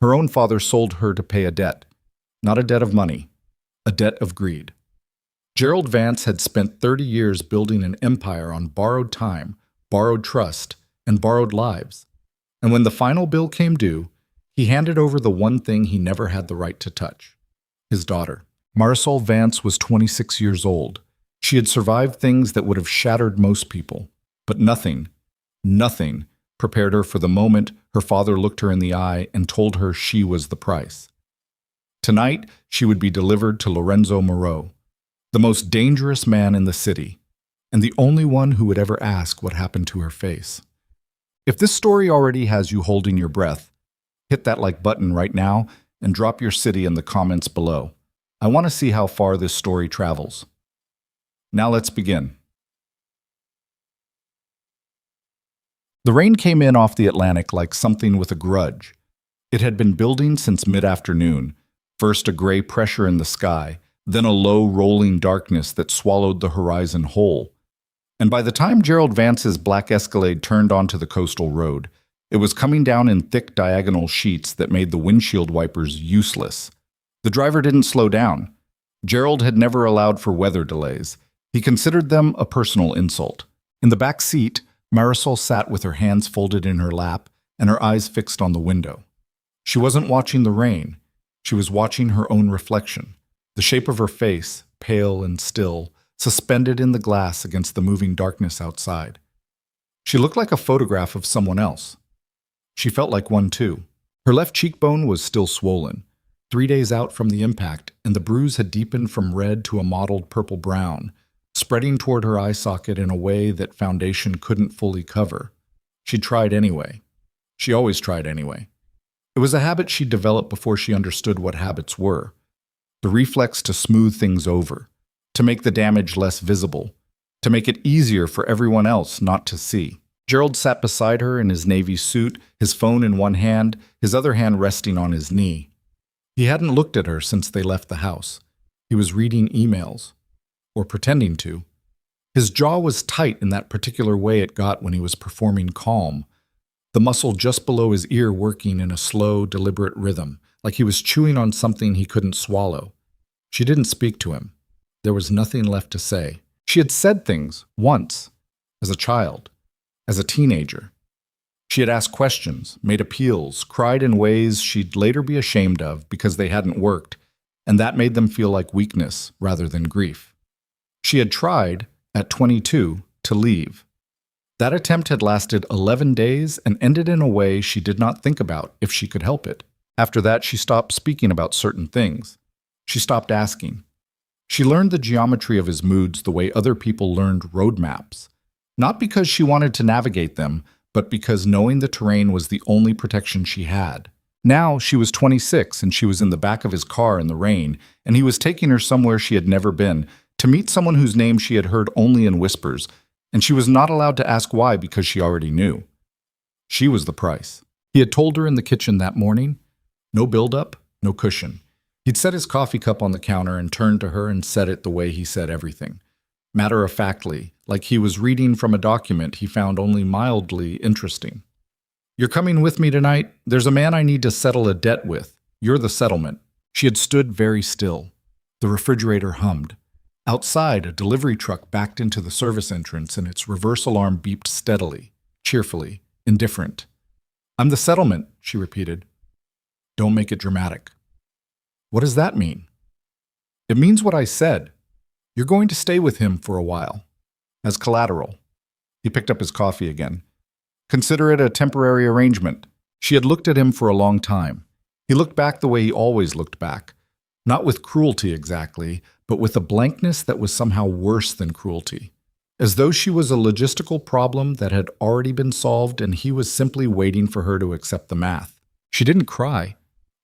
Her own father sold her to pay a debt. Not a debt of money, a debt of greed. Gerald Vance had spent 30 years building an empire on borrowed time, borrowed trust, and borrowed lives. And when the final bill came due, he handed over the one thing he never had the right to touch: his daughter. Marisol Vance was 26 years old. She had survived things that would have shattered most people. But nothing prepared her for the moment her father looked her in the eye and told her she was the price. Tonight, she would be delivered to Lorenzo Moreau, the most dangerous man in the city, and the only one who would ever ask what happened to her face. If this story already has you holding your breath, hit that like button right now and drop your city in the comments below. I want to see how far this story travels. Now let's begin. The rain came in off the Atlantic like something with a grudge. It had been building since mid-afternoon, first a gray pressure in the sky, then a low rolling darkness that swallowed the horizon whole. And by the time Gerald Vance's black Escalade turned onto the coastal road, it was coming down in thick diagonal sheets that made the windshield wipers useless. The driver didn't slow down. Gerald had never allowed for weather delays. He considered them a personal insult. In the back seat, Marisol sat with her hands folded in her lap and her eyes fixed on the window. She wasn't watching the rain. She was watching her own reflection, the shape of her face, pale and still, suspended in the glass against the moving darkness outside. She looked like a photograph of someone else. She felt like one too. Her left cheekbone was still swollen, 3 days out from the impact, and the bruise had deepened from red to a mottled purple-brown, spreading toward her eye socket in a way that foundation couldn't fully cover. She tried anyway. She always tried anyway. It was a habit she'd developed before she understood what habits were. The reflex to smooth things over, to make the damage less visible, to make it easier for everyone else not to see. Gerald sat beside her in his navy suit, his phone in one hand, his other hand resting on his knee. He hadn't looked at her since they left the house. He was reading emails. Or pretending to. His jaw was tight in that particular way it got when he was performing calm, the muscle just below his ear working in a slow, deliberate rhythm, like he was chewing on something he couldn't swallow. She didn't speak to him. There was nothing left to say. She had said things, once, as a child, as a teenager. She had asked questions, made appeals, cried in ways she'd later be ashamed of because they hadn't worked, and that made them feel like weakness rather than grief. She had tried, at 22, to leave. That attempt had lasted 11 days and ended in a way she did not think about if she could help it. After that, she stopped speaking about certain things. She stopped asking. She learned the geometry of his moods the way other people learned road maps. Not because she wanted to navigate them, but because knowing the terrain was the only protection she had. Now she was 26 and she was in the back of his car in the rain, and he was taking her somewhere she had never been, to meet someone whose name she had heard only in whispers, and she was not allowed to ask why because she already knew. She was the price. He had told her in the kitchen that morning. No build-up, no cushion. He'd set his coffee cup on the counter and turned to her and said it the way he said everything. Matter-of-factly, like he was reading from a document he found only mildly interesting. "You're coming with me tonight? There's a man I need to settle a debt with. You're the settlement." She had stood very still. The refrigerator hummed. Outside, a delivery truck backed into the service entrance and its reverse alarm beeped steadily, cheerfully, indifferent. "I'm the settlement," she repeated. "Don't make it dramatic." "What does that mean?" "It means what I said. You're going to stay with him for a while. As collateral." He picked up his coffee again. "Consider it a temporary arrangement." She had looked at him for a long time. He looked back the way he always looked back. Not with cruelty exactly, but with a blankness that was somehow worse than cruelty. As though she was a logistical problem that had already been solved and he was simply waiting for her to accept the math. She didn't cry.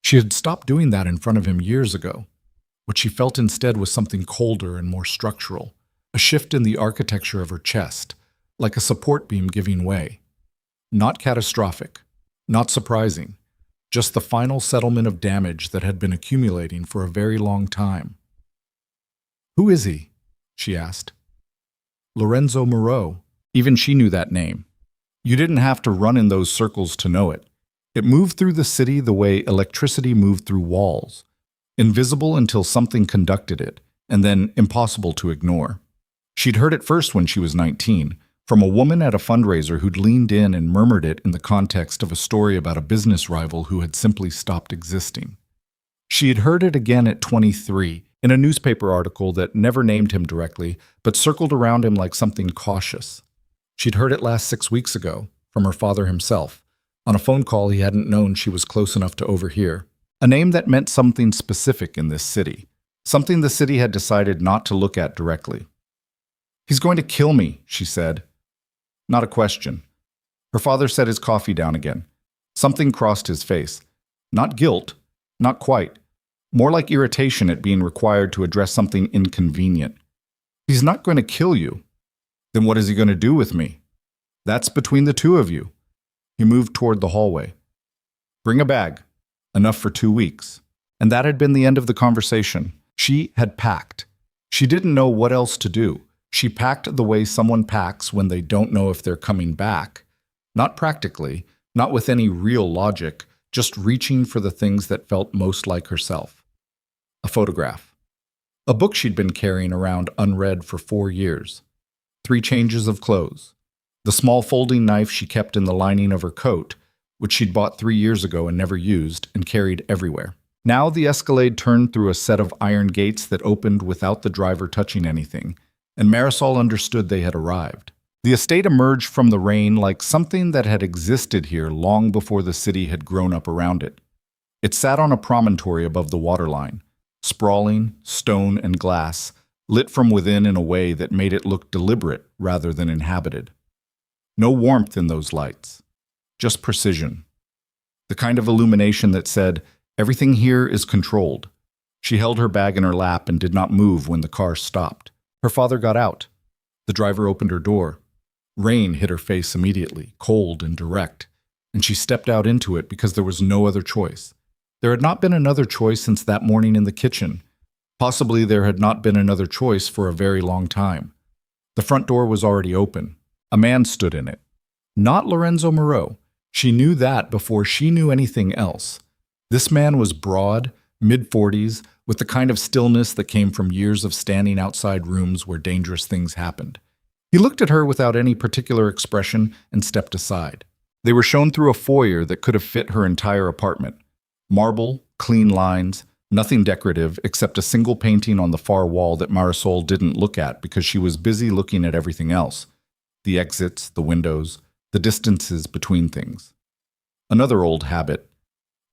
She had stopped doing that in front of him years ago. What she felt instead was something colder and more structural, a shift in the architecture of her chest, like a support beam giving way. Not catastrophic, not surprising, just the final settlement of damage that had been accumulating for a very long time. "Who is he?" she asked. "Lorenzo Moreau." Even she knew that name. You didn't have to run in those circles to know it. It moved through the city the way electricity moved through walls, invisible until something conducted it, and then impossible to ignore. She'd heard it first when she was 19, from a woman at a fundraiser who'd leaned in and murmured it in the context of a story about a business rival who had simply stopped existing. She had heard it again at 23, in a newspaper article that never named him directly, but circled around him like something cautious. She'd heard it last 6 weeks ago, from her father himself, on a phone call he hadn't known she was close enough to overhear. A name that meant something specific in this city, something the city had decided not to look at directly. "He's going to kill me," she said. Not a question. Her father set his coffee down again. Something crossed his face. Not guilt, not quite. More like irritation at being required to address something inconvenient. "He's not going to kill you. Then what is he going to do with me? That's between the two of you." He moved toward the hallway. "Bring a bag. Enough for 2 weeks." And that had been the end of the conversation. She had packed. She didn't know what else to do. She packed the way someone packs when they don't know if they're coming back. Not practically, not with any real logic, just reaching for the things that felt most like herself. A photograph. A book she'd been carrying around unread for 4 years. 3 changes of clothes. The small folding knife she kept in the lining of her coat, which she'd bought 3 years ago and never used and carried everywhere. Now the Escalade turned through a set of iron gates that opened without the driver touching anything, and Marisol understood they had arrived. The estate emerged from the rain like something that had existed here long before the city had grown up around it. It sat on a promontory above the waterline, sprawling, stone and glass, lit from within in a way that made it look deliberate rather than inhabited. No warmth in those lights, just precision. The kind of illumination that said, "Everything here is controlled." She held her bag in her lap and did not move when the car stopped. Her father got out. The driver opened her door. Rain hit her face immediately, cold and direct, and she stepped out into it because there was no other choice. There had not been another choice since that morning in the kitchen. Possibly there had not been another choice for a very long time. The front door was already open. A man stood in it. Not Lorenzo Moreau. She knew that before she knew anything else. This man was broad, mid-40s, with the kind of stillness that came from years of standing outside rooms where dangerous things happened. He looked at her without any particular expression and stepped aside. They were shown through a foyer that could have fit her entire apartment. Marble, clean lines, nothing decorative except a single painting on the far wall that Marisol didn't look at because she was busy looking at everything else. The exits, the windows, the distances between things. Another old habit,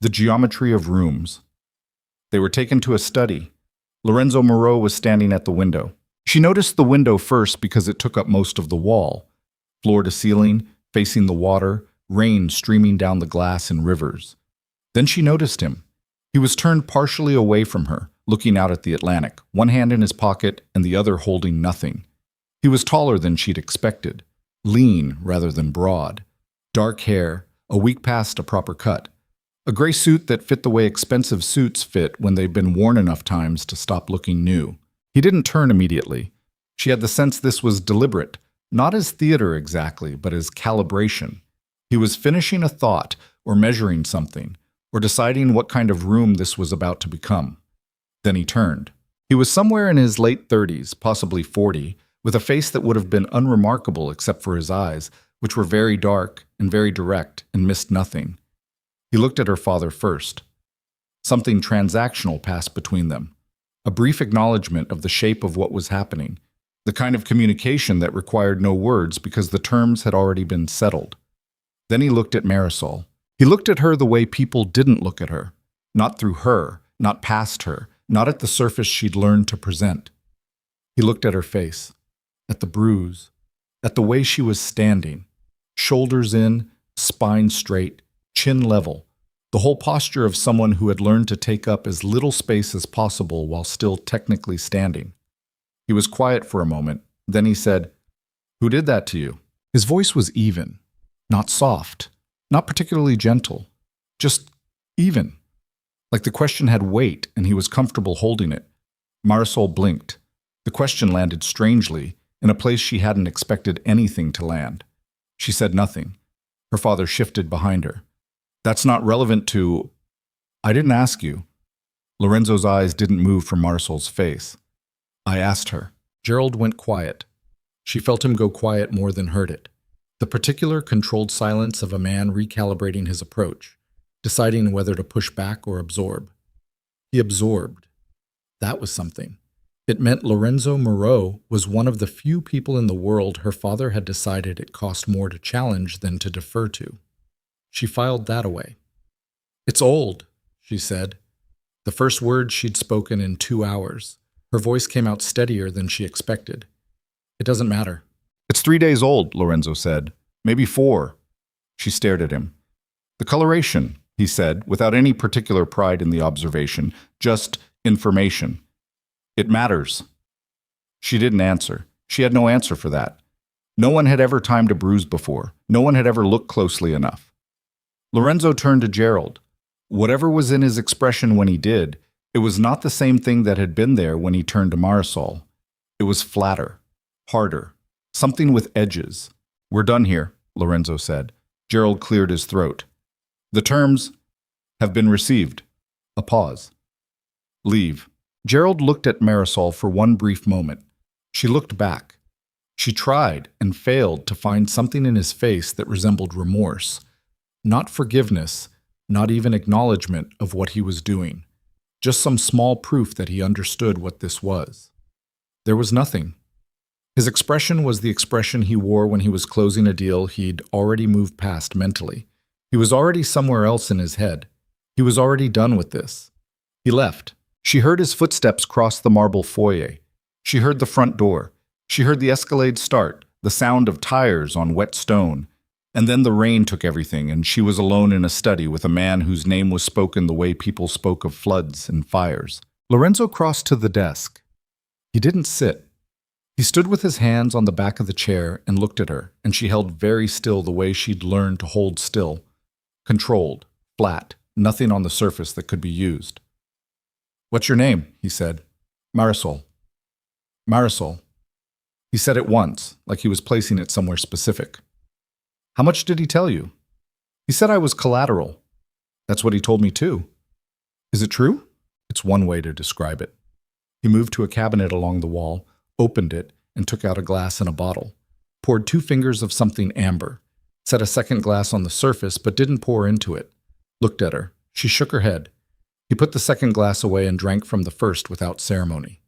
the geometry of rooms. They were taken to a study. Lorenzo Moreau was standing at the window. She noticed the window first because it took up most of the wall. Floor to ceiling, facing the water, rain streaming down the glass in rivers. Then she noticed him. He was turned partially away from her, looking out at the Atlantic, one hand in his pocket and the other holding nothing. He was taller than she'd expected, lean rather than broad, dark hair, a week past a proper cut, a gray suit that fit the way expensive suits fit when they've been worn enough times to stop looking new. He didn't turn immediately. She had the sense this was deliberate, not as theater exactly, but as calibration. He was finishing a thought or measuring something, or deciding what kind of room this was about to become. Then he turned. He was somewhere in his late 30s, possibly 40, with a face that would have been unremarkable except for his eyes, which were very dark and very direct and missed nothing. He looked at her father first. Something transactional passed between them. A brief acknowledgement of the shape of what was happening, the kind of communication that required no words because the terms had already been settled. Then he looked at Marisol. He looked at her the way people didn't look at her, not through her, not past her, not at the surface she'd learned to present. He looked at her face, at the bruise, at the way she was standing, shoulders in, spine straight, chin level, the whole posture of someone who had learned to take up as little space as possible while still technically standing. He was quiet for a moment, then he said, "Who did that to you?" His voice was even, not soft, not particularly gentle, just even. Like the question had weight and he was comfortable holding it. Marisol blinked. The question landed strangely, in a place she hadn't expected anything to land. She said nothing. Her father shifted behind her. That's not relevant to... I didn't ask you. Lorenzo's eyes didn't move from Marisol's face. I asked her. Gerald went quiet. She felt him go quiet more than heard it. The particular controlled silence of a man recalibrating his approach, deciding whether to push back or absorb. He absorbed. That was something. It meant Lorenzo Moreau was one of the few people in the world her father had decided it cost more to challenge than to defer to. She filed that away. It's old, she said. The first words she'd spoken in 2 hours. Her voice came out steadier than she expected. It doesn't matter. It's 3 days old, Lorenzo said. Maybe 4. She stared at him. The coloration, he said, without any particular pride in the observation, just information. It matters. She didn't answer. She had no answer for that. No one had ever timed a bruise before. No one had ever looked closely enough. Lorenzo turned to Gerald. Whatever was in his expression when he did, it was not the same thing that had been there when he turned to Marisol. It was flatter, harder, something with edges. We're done here, Lorenzo said. Gerald cleared his throat. The terms have been received. A pause. Leave. Gerald looked at Marisol for one brief moment. She looked back. She tried and failed to find something in his face that resembled remorse. Not forgiveness, not even acknowledgement of what he was doing. Just some small proof that he understood what this was. There was nothing. His expression was the expression he wore when he was closing a deal he'd already moved past mentally. He was already somewhere else in his head. He was already done with this. He left. She heard his footsteps cross the marble foyer. She heard the front door. She heard the Escalade start, the sound of tires on wet stone. And then the rain took everything, and she was alone in a study with a man whose name was spoken the way people spoke of floods and fires. Lorenzo crossed to the desk. He didn't sit. He stood with his hands on the back of the chair and looked at her, and she held very still the way she'd learned to hold still. Controlled, flat, nothing on the surface that could be used. What's your name? He said. Marisol. Marisol. He said it once, like he was placing it somewhere specific. How much did he tell you? He said I was collateral. That's what he told me too. Is it true? It's one way to describe it. He moved to a cabinet along the wall, opened it, and took out a glass and a bottle. Poured 2 fingers of something amber. Set a second glass on the surface, but didn't pour into it. Looked at her. She shook her head. He put the second glass away and drank from the first without ceremony.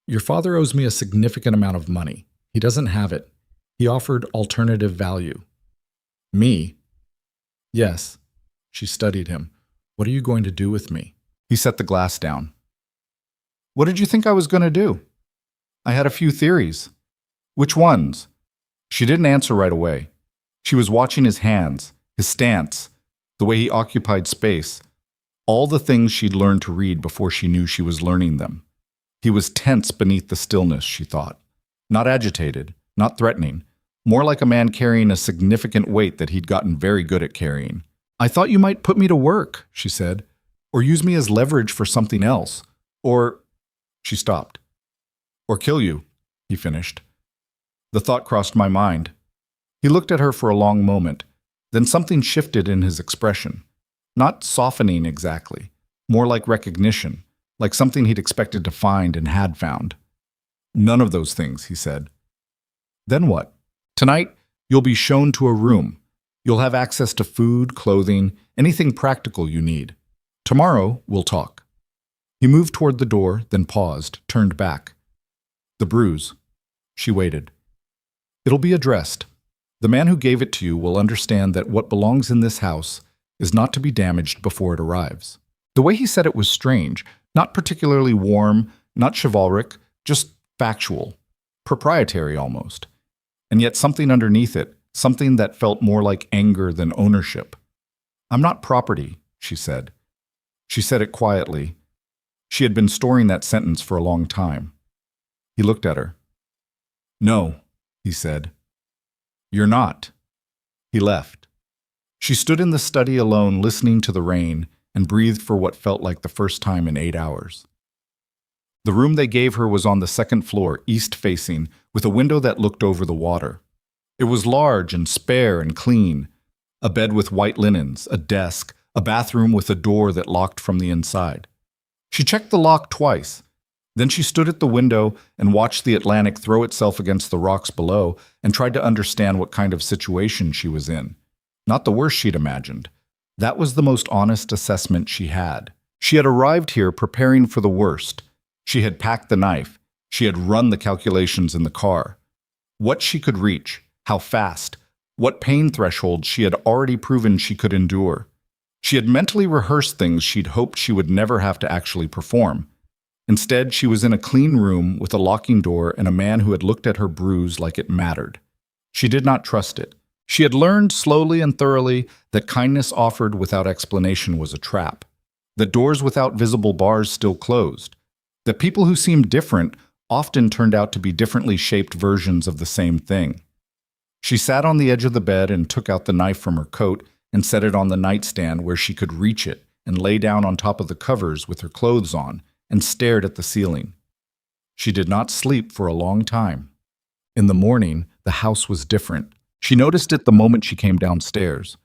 Your father owes me a significant amount of money. He doesn't have it. He offered alternative value. Me? Yes. She studied him. What are you going to do with me? He set the glass down. What did you think I was going to do? I had a few theories. Which ones? She didn't answer right away. She was watching his hands, his stance, the way he occupied space, all the things she'd learned to read before she knew she was learning them. He was tense beneath the stillness, she thought. Not agitated, not threatening, more like a man carrying a significant weight that he'd gotten very good at carrying. I thought you might put me to work, she said, or use me as leverage for something else, or... She stopped. Or kill you, he finished. The thought crossed my mind. He looked at her for a long moment, then something shifted in his expression. Not softening exactly, more like recognition, like something he'd expected to find and had found. None of those things, he said. Then what? Tonight, you'll be shown to a room. You'll have access to food, clothing, anything practical you need. Tomorrow, we'll talk. He moved toward the door, then paused, turned back. The bruise. She waited. It'll be addressed. The man who gave it to you will understand that what belongs in this house is not to be damaged before it arrives. The way he said it was strange, not particularly warm, not chivalric, just factual, proprietary almost. And yet something underneath it, something that felt more like anger than ownership. I'm not property, she said. She said it quietly. She had been storing that sentence for a long time. He looked at her. No, he said. You're not. He left. She stood in the study alone, listening to the rain, and breathed for what felt like the first time in 8 hours. The room they gave her was on the second floor, east-facing, with a window that looked over the water. It was large and spare and clean. A bed with white linens, a desk, a bathroom with a door that locked from the inside. She checked the lock twice. Then she stood at the window and watched the Atlantic throw itself against the rocks below and tried to understand what kind of situation she was in. Not the worst she'd imagined. That was the most honest assessment she had. She had arrived here preparing for the worst. She had packed the knife. She had run the calculations in the car. What she could reach, how fast, what pain threshold she had already proven she could endure. She had mentally rehearsed things she'd hoped she would never have to actually perform. Instead, she was in a clean room with a locking door and a man who had looked at her bruise like it mattered. She did not trust it. She had learned slowly and thoroughly that kindness offered without explanation was a trap, that doors without visible bars still closed, that people who seemed different often turned out to be differently shaped versions of the same thing. She sat on the edge of the bed and took out the knife from her coat and set it on the nightstand where she could reach it and lay down on top of the covers with her clothes on and stared at the ceiling. She did not sleep for a long time. In the morning, the house was different. She noticed it the moment she came downstairs,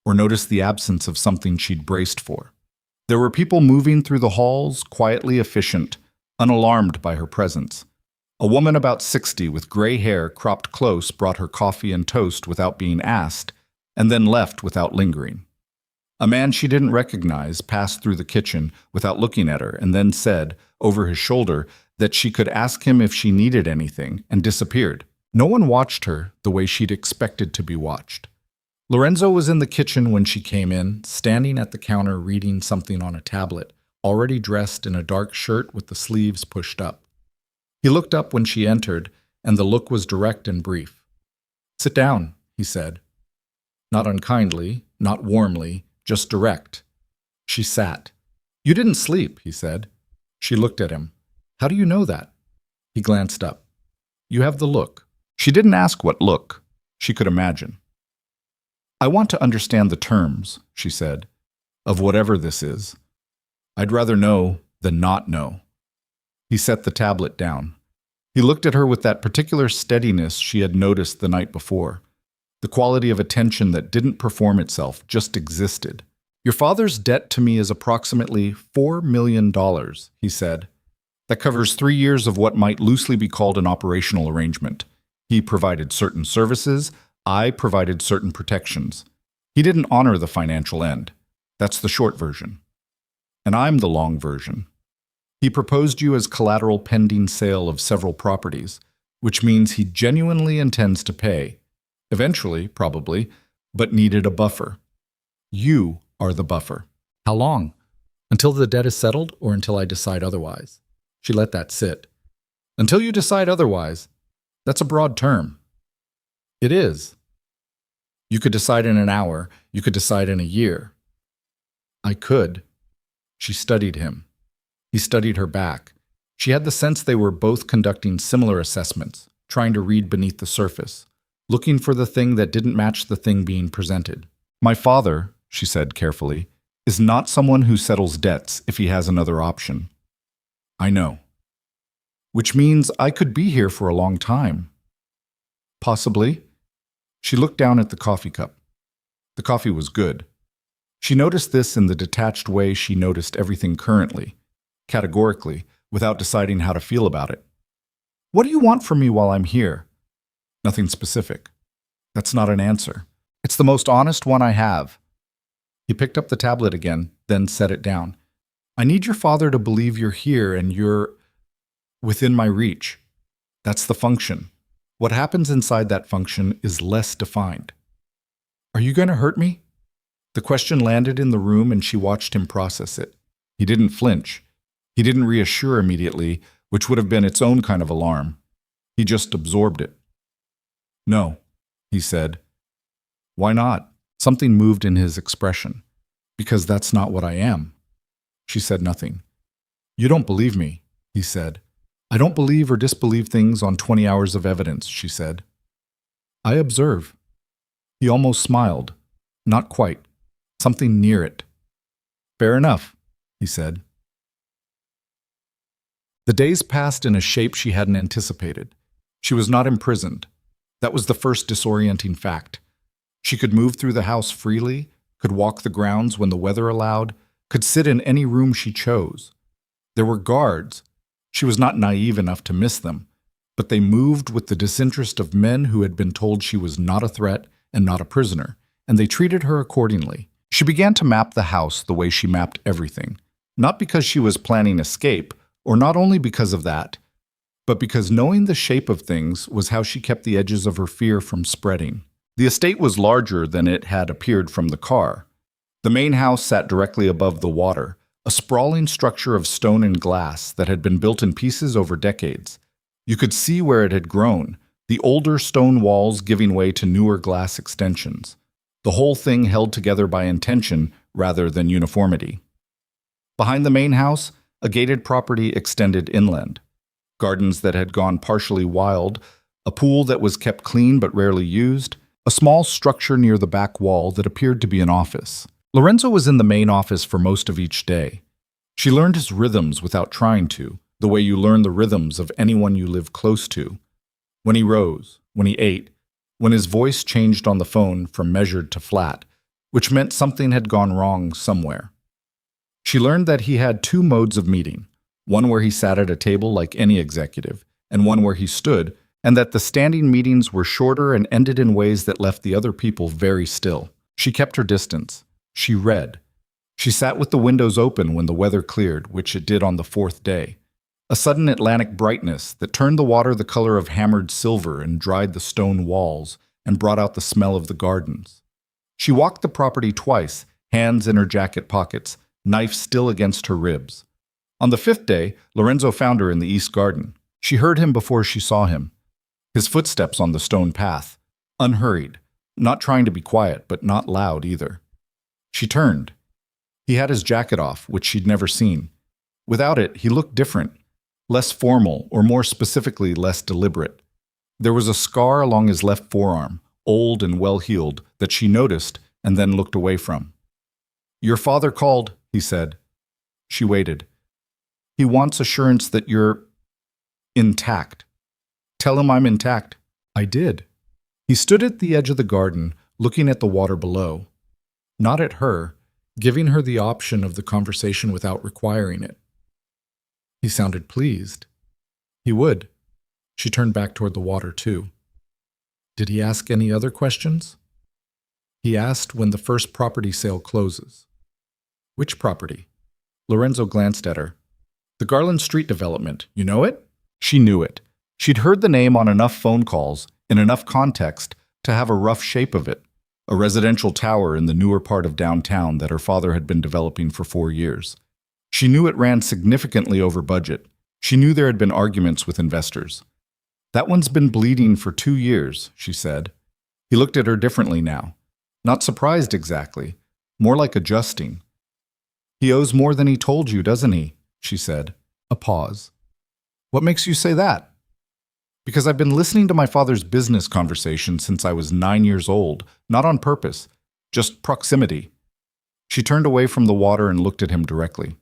or noticed the absence of something she'd braced for. There were people moving through the halls, quietly efficient, unalarmed by her presence. A woman about 60 with gray hair cropped close brought her coffee and toast without being asked, and then left without lingering. A man she didn't recognize passed through the kitchen without looking at her and then said, over his shoulder, that she could ask him if she needed anything, and disappeared. No one watched her the way she'd expected to be watched. Lorenzo was in the kitchen when she came in, standing at the counter reading something on a tablet, already dressed in a dark shirt with the sleeves pushed up. He looked up when she entered, and the look was direct and brief. "Sit down," he said. Not unkindly, not warmly, just direct. She sat. "You didn't sleep," he said. She looked at him. "How do you know that?" He glanced up. "You have the look." She didn't ask what look. She could imagine. "I want to understand the terms," she said, "of whatever this is. I'd rather know than not know." He set the tablet down. He looked at her with that particular steadiness she had noticed the night before. The quality of attention that didn't perform itself, just existed. "Your father's debt to me is approximately $4 million, he said. "That covers 3 years of what might loosely be called an operational arrangement. He provided certain services, I provided certain protections. He didn't honor the financial end. That's the short version. And I'm the long version. He proposed you as collateral pending sale of several properties, which means he genuinely intends to pay. Eventually, probably, but needed a buffer. You are the buffer." "How long? Until the debt is settled or until I decide otherwise?" She let that sit. "Until you decide otherwise. That's a broad term." "It is. You could decide in an hour. You could decide in a year." "I could." She studied him. He studied her back. She had the sense they were both conducting similar assessments, trying to read beneath the surface, looking for the thing that didn't match the thing being presented. "My father," she said carefully, "is not someone who settles debts if he has another option." "I know." "Which means I could be here for a long time." "Possibly." She looked down at the coffee cup. The coffee was good. She noticed this in the detached way she noticed everything currently, categorically, without deciding how to feel about it. "What do you want from me while I'm here?" "Nothing specific." "That's not an answer. It's the most honest one I have." He picked up the tablet again, then set it down. "I need your father to believe you're here and you're within my reach. That's the function. What happens inside that function is less defined." "Are you going to hurt me?" The question landed in the room and she watched him process it. He didn't flinch. He didn't reassure immediately, which would have been its own kind of alarm. He just absorbed it. "No," he said. "Why not?" Something moved in his expression. "Because that's not what I am." She said nothing. "You don't believe me," he said. "I don't believe or disbelieve things on 20 hours of evidence," she said. "I observe." He almost smiled. Not quite. Something near it. "Fair enough," he said. The days passed in a shape she hadn't anticipated. She was not imprisoned. That was the first disorienting fact. She could move through the house freely, could walk the grounds when the weather allowed, could sit in any room she chose. There were guards. She was not naive enough to miss them, but they moved with the disinterest of men who had been told she was not a threat and not a prisoner, and they treated her accordingly. She began to map the house the way she mapped everything, not because she was planning escape, or not only because of that, but because knowing the shape of things was how she kept the edges of her fear from spreading. The estate was larger than it had appeared from the car. The main house sat directly above the water, a sprawling structure of stone and glass that had been built in pieces over decades. You could see where it had grown, the older stone walls giving way to newer glass extensions. The whole thing held together by intention rather than uniformity. Behind the main house, a gated property extended inland. Gardens that had gone partially wild, a pool that was kept clean but rarely used, a small structure near the back wall that appeared to be an office. Lorenzo was in the main office for most of each day. She learned his rhythms without trying to, the way you learn the rhythms of anyone you live close to. When he rose, when he ate, when his voice changed on the phone from measured to flat, which meant something had gone wrong somewhere. She learned that he had two modes of meeting, one where he sat at a table like any executive, and one where he stood, and that the standing meetings were shorter and ended in ways that left the other people very still. She kept her distance. She read. She sat with the windows open when the weather cleared, which it did on the fourth day. A sudden Atlantic brightness that turned the water the color of hammered silver and dried the stone walls and brought out the smell of the gardens. She walked the property twice, hands in her jacket pockets, knife still against her ribs. On the fifth day, Lorenzo found her in the east garden. She heard him before she saw him. His footsteps on the stone path, unhurried, not trying to be quiet, but not loud either. She turned. He had his jacket off, which she'd never seen. Without it, he looked different, less formal, or more specifically, less deliberate. There was a scar along his left forearm, old and well-healed, that she noticed and then looked away from. "Your father called," he said. She waited. "He wants assurance that you're intact." "Tell him I'm intact." "I did." He stood at the edge of the garden, looking at the water below. Not at her, giving her the option of the conversation without requiring it. He sounded pleased. He would. She turned back toward the water, too. Did he ask any other questions? He asked when the first property sale closes. "Which property?" Lorenzo glanced at her. "The Garland Street development. You know it?" She knew it. She'd heard the name on enough phone calls, in enough context, to have a rough shape of it. A residential tower in the newer part of downtown that her father had been developing for 4 years. She knew it ran significantly over budget. She knew there had been arguments with investors. "That one's been bleeding for 2 years," she said. He looked at her differently now. Not surprised exactly, more like adjusting. "He owes more than he told you, doesn't he?" she said. A pause. "What makes you say that?" "Because I've been listening to my father's business conversation since I was 9 years old, not on purpose, just proximity." She turned away from the water and looked at him directly.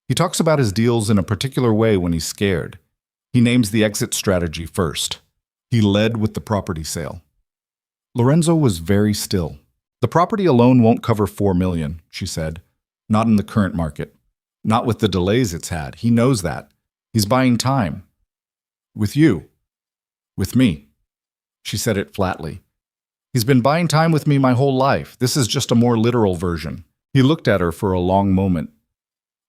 "He talks about his deals in a particular way when he's scared. He names the exit strategy first. He led with the property sale." Lorenzo was very still. "The property alone won't cover $4 million, she said. "Not in the current market. Not with the delays it's had. He knows that. He's buying time. With you. With me." She said it flatly. "He's been buying time with me my whole life. This is just a more literal version." He looked at her for a long moment.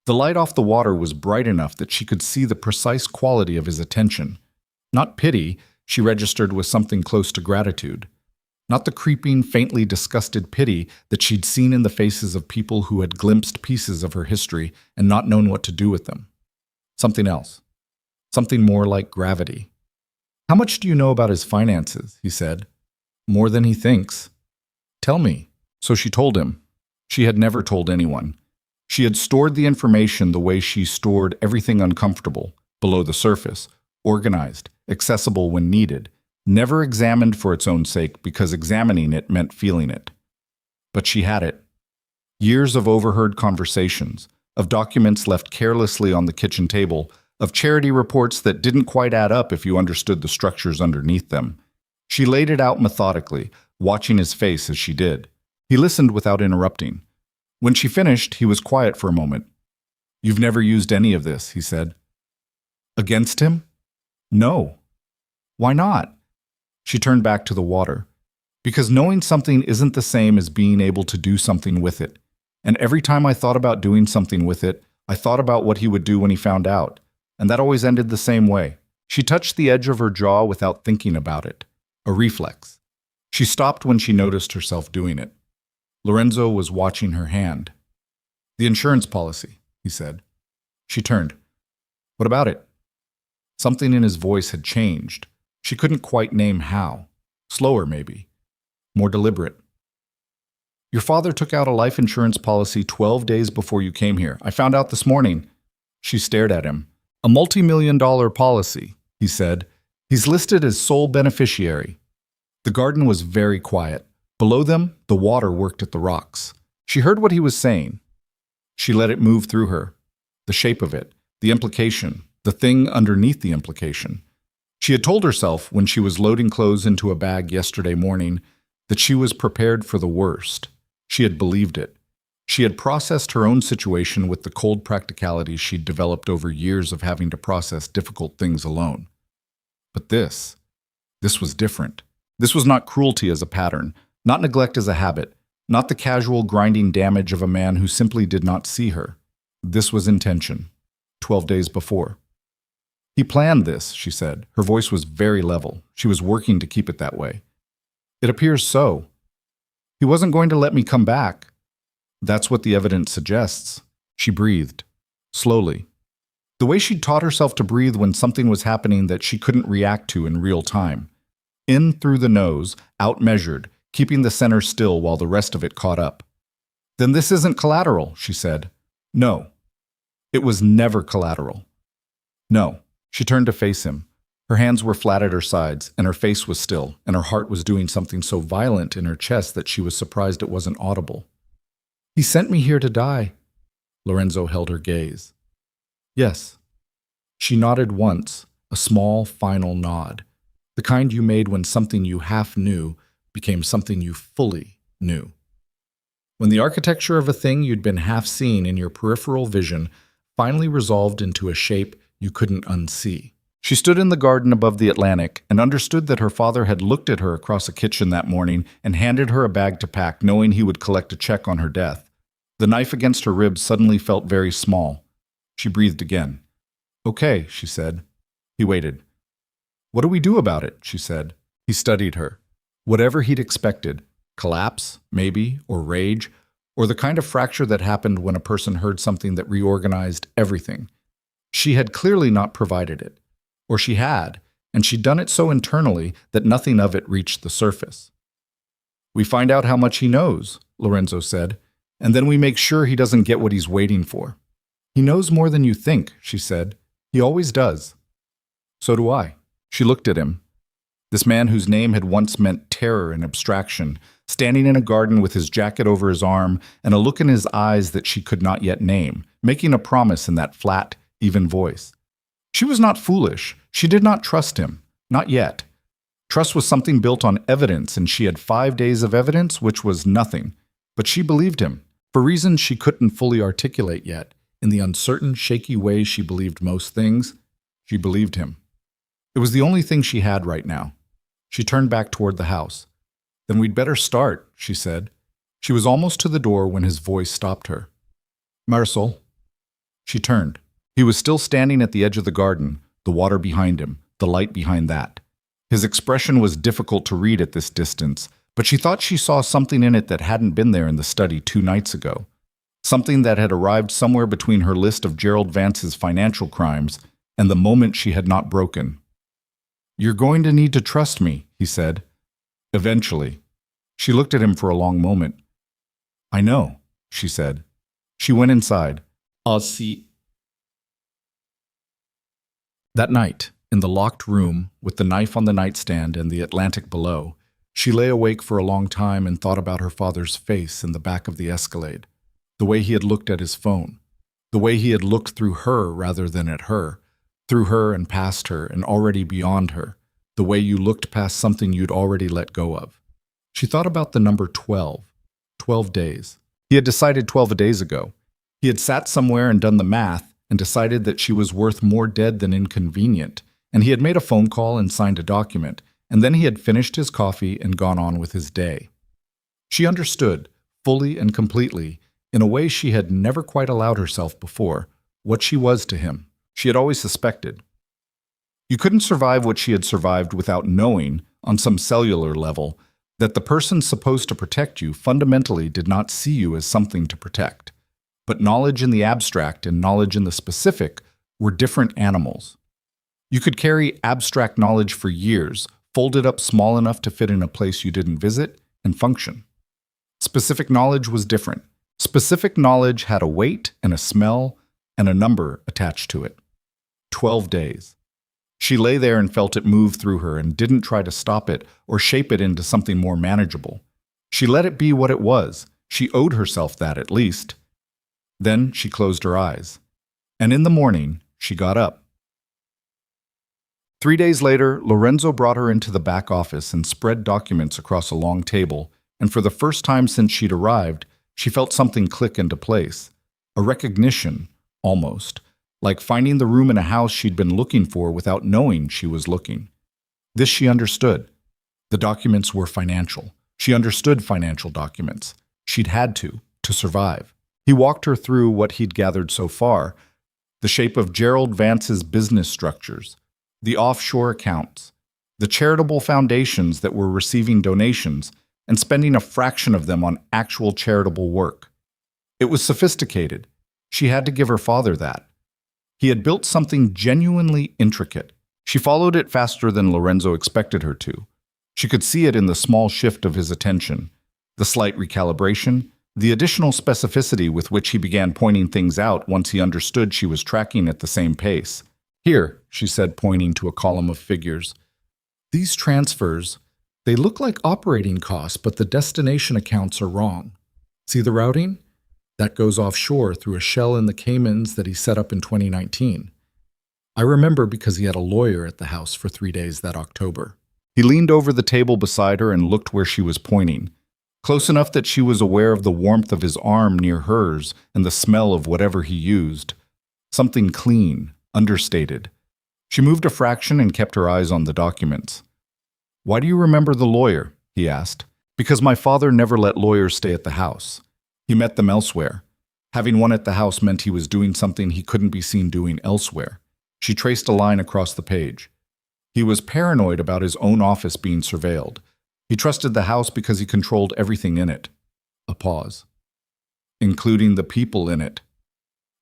The light off the water was bright enough that she could see the precise quality of his attention. Not pity, she registered with something close to gratitude. Not the creeping, faintly disgusted pity that she'd seen in the faces of people who had glimpsed pieces of her history and not known what to do with them. Something else. Something more like gravity. "How much do you know about his finances?" he said. "More than he thinks." "Tell me." So she told him. She had never told anyone. She had stored the information the way she stored everything uncomfortable, below the surface, organized, accessible when needed, never examined for its own sake because examining it meant feeling it. But she had it. Years of overheard conversations, of documents left carelessly on the kitchen table, of charity reports that didn't quite add up if you understood the structures underneath them. She laid it out methodically, watching his face as she did. He listened without interrupting. When she finished, he was quiet for a moment. "You've never used any of this," he said. "Against him?" "No." "Why not?" She turned back to the water. "Because knowing something isn't the same as being able to do something with it. And every time I thought about doing something with it, I thought about what he would do when he found out. And that always ended the same way." She touched the edge of her jaw without thinking about it. A reflex. She stopped when she noticed herself doing it. Lorenzo was watching her hand. "The insurance policy," he said. She turned. "What about it?" Something in his voice had changed. She couldn't quite name how. Slower, maybe. More deliberate. "Your father took out a life insurance policy 12 days before you came here. I found out this morning." She stared at him. "A multi-million-dollar policy," he said. "He's listed as sole beneficiary." The garden was very quiet. Below them, the water worked at the rocks. She heard what he was saying. She let it move through her. The shape of it, the implication, the thing underneath the implication. She had told herself when she was loading clothes into a bag yesterday morning that she was prepared for the worst. She had believed it. She had processed her own situation with the cold practicality she'd developed over years of having to process difficult things alone. But this was different. This was not cruelty as a pattern, not neglect as a habit, not the casual grinding damage of a man who simply did not see her. This was intention. 12 days before. "He planned this," she said. Her voice was very level. She was working to keep it that way. "It appears so. He wasn't going to let me come back." "That's what the evidence suggests." She breathed. Slowly. The way she'd taught herself to breathe when something was happening that she couldn't react to in real time. In through the nose, out measured, keeping the center still while the rest of it caught up. "Then this isn't collateral," she said. "No. It was never collateral." "No." She turned to face him. Her hands were flat at her sides, and her face was still, and her heart was doing something so violent in her chest that she was surprised it wasn't audible. "He sent me here to die." Lorenzo held her gaze. "Yes." She nodded once, a small, final nod. The kind you made when something you half knew became something you fully knew. When the architecture of a thing you'd been half seeing in your peripheral vision finally resolved into a shape you couldn't unsee. She stood in the garden above the Atlantic and understood that her father had looked at her across a kitchen that morning and handed her a bag to pack, knowing he would collect a check on her death. The knife against her ribs suddenly felt very small. She breathed again. "Okay," she said. He waited. "What do we do about it?" she said. He studied her. Whatever he'd expected, collapse, maybe, or rage, or the kind of fracture that happened when a person heard something that reorganized everything. She had clearly not provided it. Or she had, and she'd done it so internally that nothing of it reached the surface. "We find out how much he knows," Lorenzo said, "and then we make sure he doesn't get what he's waiting for." "He knows more than you think," she said. "He always does." "So do I." She looked at him. This man whose name had once meant terror and abstraction, standing in a garden with his jacket over his arm and a look in his eyes that she could not yet name, making a promise in that flat, even voice. She was not foolish. She did not trust him. Not yet. Trust was something built on evidence, and she had 5 days of evidence, which was nothing. But she believed him, for reasons she couldn't fully articulate yet. In the uncertain, shaky way she believed most things, she believed him. It was the only thing she had right now. She turned back toward the house. "Then we'd better start," she said. She was almost to the door when his voice stopped her. "Marisol." She turned. He was still standing at the edge of the garden, the water behind him, the light behind that. His expression was difficult to read at this distance, but she thought she saw something in it that hadn't been there in the study 2 nights ago. Something that had arrived somewhere between her list of Gerald Vance's financial crimes and the moment she had not broken. "You're going to need to trust me," he said. "Eventually." She looked at him for a long moment. "I know," she said. She went inside. "I'll see." That night, in the locked room, with the knife on the nightstand and the Atlantic below, she lay awake for a long time and thought about her father's face in the back of the Escalade, the way he had looked at his phone, the way he had looked through her rather than at her, through her and past her and already beyond her, the way you looked past something you'd already let go of. She thought about the number 12. 12 days. He had decided 12 days ago. He had sat somewhere and done the math and decided that she was worth more dead than inconvenient, and he had made a phone call and signed a document, and then he had finished his coffee and gone on with his day. She understood, fully and completely, in a way she had never quite allowed herself before, what she was to him. She had always suspected. You couldn't survive what she had survived without knowing, on some cellular level, that the person supposed to protect you fundamentally did not see you as something to protect. But knowledge in the abstract and knowledge in the specific were different animals. You could carry abstract knowledge for years, fold it up small enough to fit in a place you didn't visit, and function. Specific knowledge was different. Specific knowledge had a weight and a smell and a number attached to it. 12 days. She lay there and felt it move through her and didn't try to stop it or shape it into something more manageable. She let it be what it was. She owed herself that at least. Then she closed her eyes. And in the morning, she got up. 3 days later, Lorenzo brought her into the back office and spread documents across a long table, and for the first time since she'd arrived, she felt something click into place. A recognition, almost. Like finding the room in a house she'd been looking for without knowing she was looking. This she understood. The documents were financial. She understood financial documents. She'd had to survive. He walked her through what he'd gathered so far, the shape of Gerald Vance's business structures, the offshore accounts, the charitable foundations that were receiving donations and spending a fraction of them on actual charitable work. It was sophisticated. She had to give her father that. He had built something genuinely intricate. She followed it faster than Lorenzo expected her to. She could see it in the small shift of his attention, the slight recalibration, the additional specificity with which he began pointing things out once he understood she was tracking at the same pace. Here, she said, pointing to a column of figures. These transfers, they look like operating costs, but the destination accounts are wrong. See the routing? That goes offshore through a shell in the Caymans that he set up in 2019. I remember because he had a lawyer at the house for 3 days that October. He leaned over the table beside her and looked where she was pointing, close enough that she was aware of the warmth of his arm near hers and the smell of whatever he used. Something clean, understated. She moved a fraction and kept her eyes on the documents. "Why do you remember the lawyer?" he asked. "Because my father never let lawyers stay at the house. He met them elsewhere. Having one at the house meant he was doing something he couldn't be seen doing elsewhere." She traced a line across the page. He was paranoid about his own office being surveilled. He trusted the house because he controlled everything in it. A pause. Including the people in it.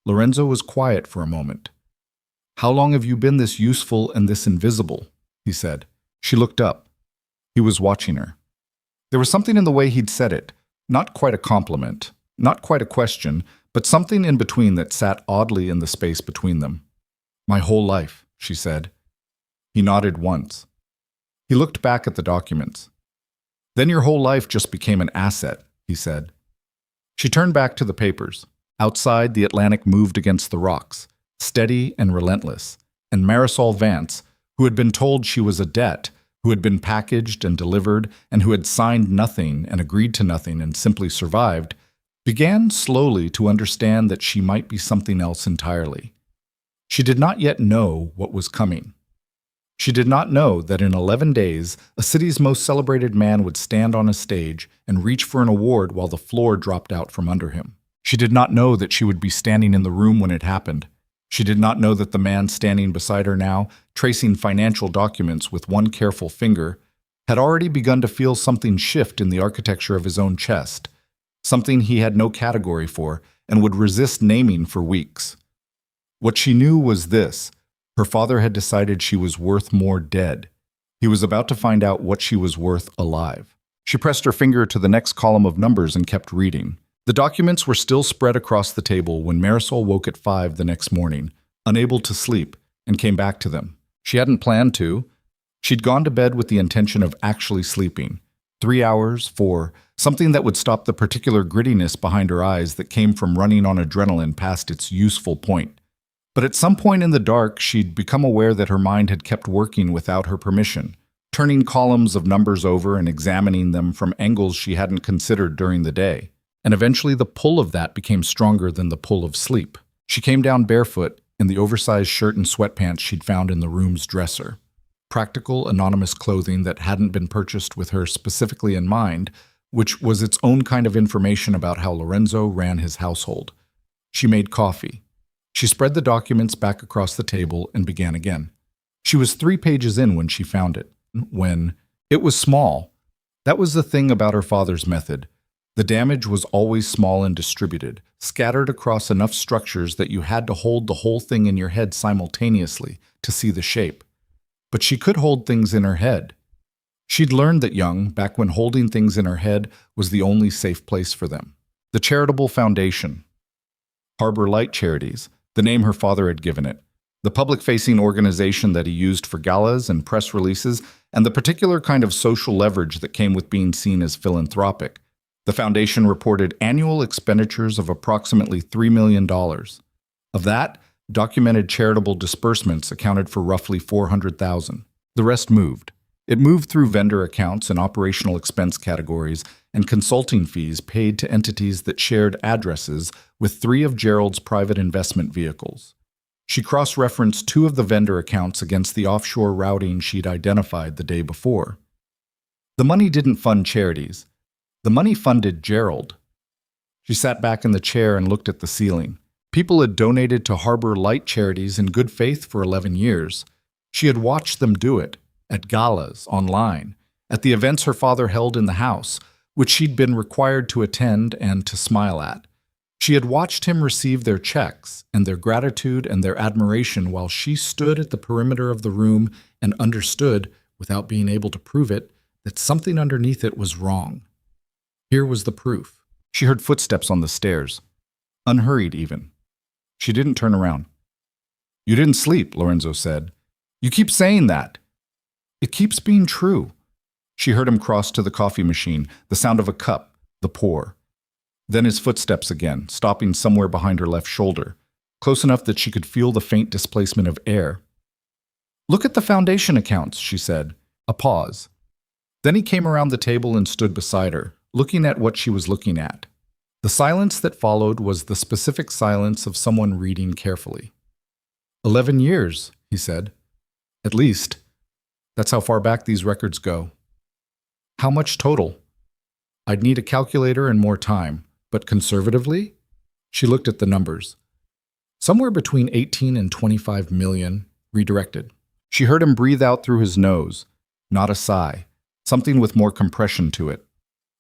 Lorenzo was quiet for a moment. "How long have you been this useful and this invisible?" he said. She looked up. He was watching her. There was something in the way he'd said it. Not quite a compliment, not quite a question, but something in between that sat oddly in the space between them. "My whole life," she said. He nodded once. He looked back at the documents. "Then your whole life just became an asset," he said. She turned back to the papers. Outside, the Atlantic moved against the rocks, steady and relentless, and Marisol Vance, who had been told she was a debt, who had been packaged and delivered, and who had signed nothing and agreed to nothing and simply survived, began slowly to understand that she might be something else entirely. She did not yet know what was coming. She did not know that in 11 days, a city's most celebrated man would stand on a stage and reach for an award while the floor dropped out from under him. She did not know that she would be standing in the room when it happened. She did not know that the man standing beside her now, tracing financial documents with one careful finger, had already begun to feel something shift in the architecture of his own chest, something he had no category for and would resist naming for weeks. What she knew was this: her father had decided she was worth more dead. He was about to find out what she was worth alive. She pressed her finger to the next column of numbers and kept reading. The documents were still spread across the table when Marisol woke at 5 the next morning, unable to sleep, and came back to them. She hadn't planned to. She'd gone to bed with the intention of actually sleeping. 3 hours, 4, something that would stop the particular grittiness behind her eyes that came from running on adrenaline past its useful point. But at some point in the dark, she'd become aware that her mind had kept working without her permission, turning columns of numbers over and examining them from angles she hadn't considered during the day. And eventually the pull of that became stronger than the pull of sleep. She came down barefoot in the oversized shirt and sweatpants she'd found in the room's dresser. Practical, anonymous clothing that hadn't been purchased with her specifically in mind, which was its own kind of information about how Lorenzo ran his household. She made coffee. She spread the documents back across the table and began again. She was 3 pages in when she found it. It was small. That was the thing about her father's method. The damage was always small and distributed, scattered across enough structures that you had to hold the whole thing in your head simultaneously to see the shape. But she could hold things in her head. She'd learned that young, back when holding things in her head was the only safe place for them. The Charitable Foundation. Harbor Light Charities, the name her father had given it. The public-facing organization that he used for galas and press releases, and the particular kind of social leverage that came with being seen as philanthropic. The foundation reported annual expenditures of approximately $3 million. Of that, documented charitable disbursements accounted for roughly $400,000. The rest moved. It moved through vendor accounts and operational expense categories and consulting fees paid to entities that shared addresses with 3 of Gerald's private investment vehicles. She cross-referenced 2 of the vendor accounts against the offshore routing she'd identified the day before. The money didn't fund charities. The money funded Gerald. She sat back in the chair and looked at the ceiling. People had donated to Harbor Light Charities in good faith for 11 years. She had watched them do it, at galas, online, at the events her father held in the house, which she'd been required to attend and to smile at. She had watched him receive their checks and their gratitude and their admiration while she stood at the perimeter of the room and understood, without being able to prove it, that something underneath it was wrong. Here was the proof. She heard footsteps on the stairs, unhurried even. She didn't turn around. "You didn't sleep," Lorenzo said. "You keep saying that." "It keeps being true." She heard him cross to the coffee machine, the sound of a cup, the pour. Then his footsteps again, stopping somewhere behind her left shoulder, close enough that she could feel the faint displacement of air. "Look at the foundation accounts," she said. A pause. Then he came around the table and stood beside her, looking at what she was looking at. The silence that followed was the specific silence of someone reading carefully. 11 years, he said. At least. That's how far back these records go. How much total? I'd need a calculator and more time, but conservatively? She looked at the numbers. Somewhere between 18 and 25 million, redirected. She heard him breathe out through his nose, not a sigh, something with more compression to it.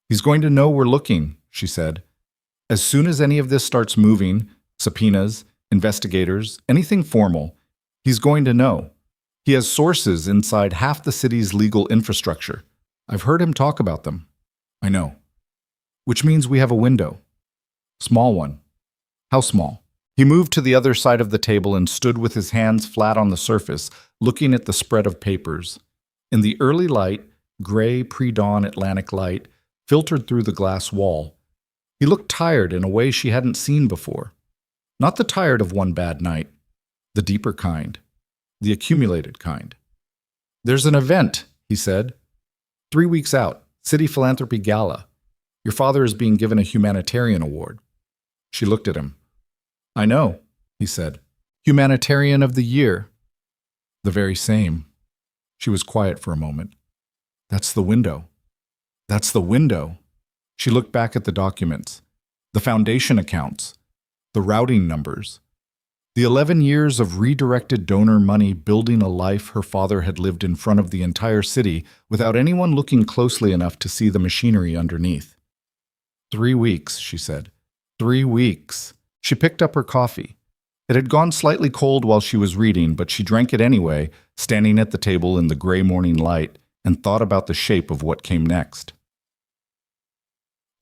He's going to know we're looking, she said. As soon as any of this starts moving, subpoenas, investigators, anything formal, he's going to know. He has sources inside half the city's legal infrastructure. I've heard him talk about them. I know. Which means we have a window. Small one. How small? He moved to the other side of the table and stood with his hands flat on the surface, looking at the spread of papers. In the early light, gray pre-dawn Atlantic light, filtered through the glass wall. He looked tired in a way she hadn't seen before. Not the tired of one bad night. The deeper kind. The accumulated kind. There's an event, he said. 3 weeks out, City Philanthropy Gala. Your father is being given a humanitarian award. She looked at him. I know, he said. Humanitarian of the Year. The very same. She was quiet for a moment. That's the window. That's the window. She looked back at the documents, the foundation accounts, the routing numbers, the 11 years of redirected donor money building a life her father had lived in front of the entire city without anyone looking closely enough to see the machinery underneath. 3 weeks, she said. 3 weeks. She picked up her coffee. It had gone slightly cold while she was reading, but she drank it anyway, standing at the table in the gray morning light, and thought about the shape of what came next.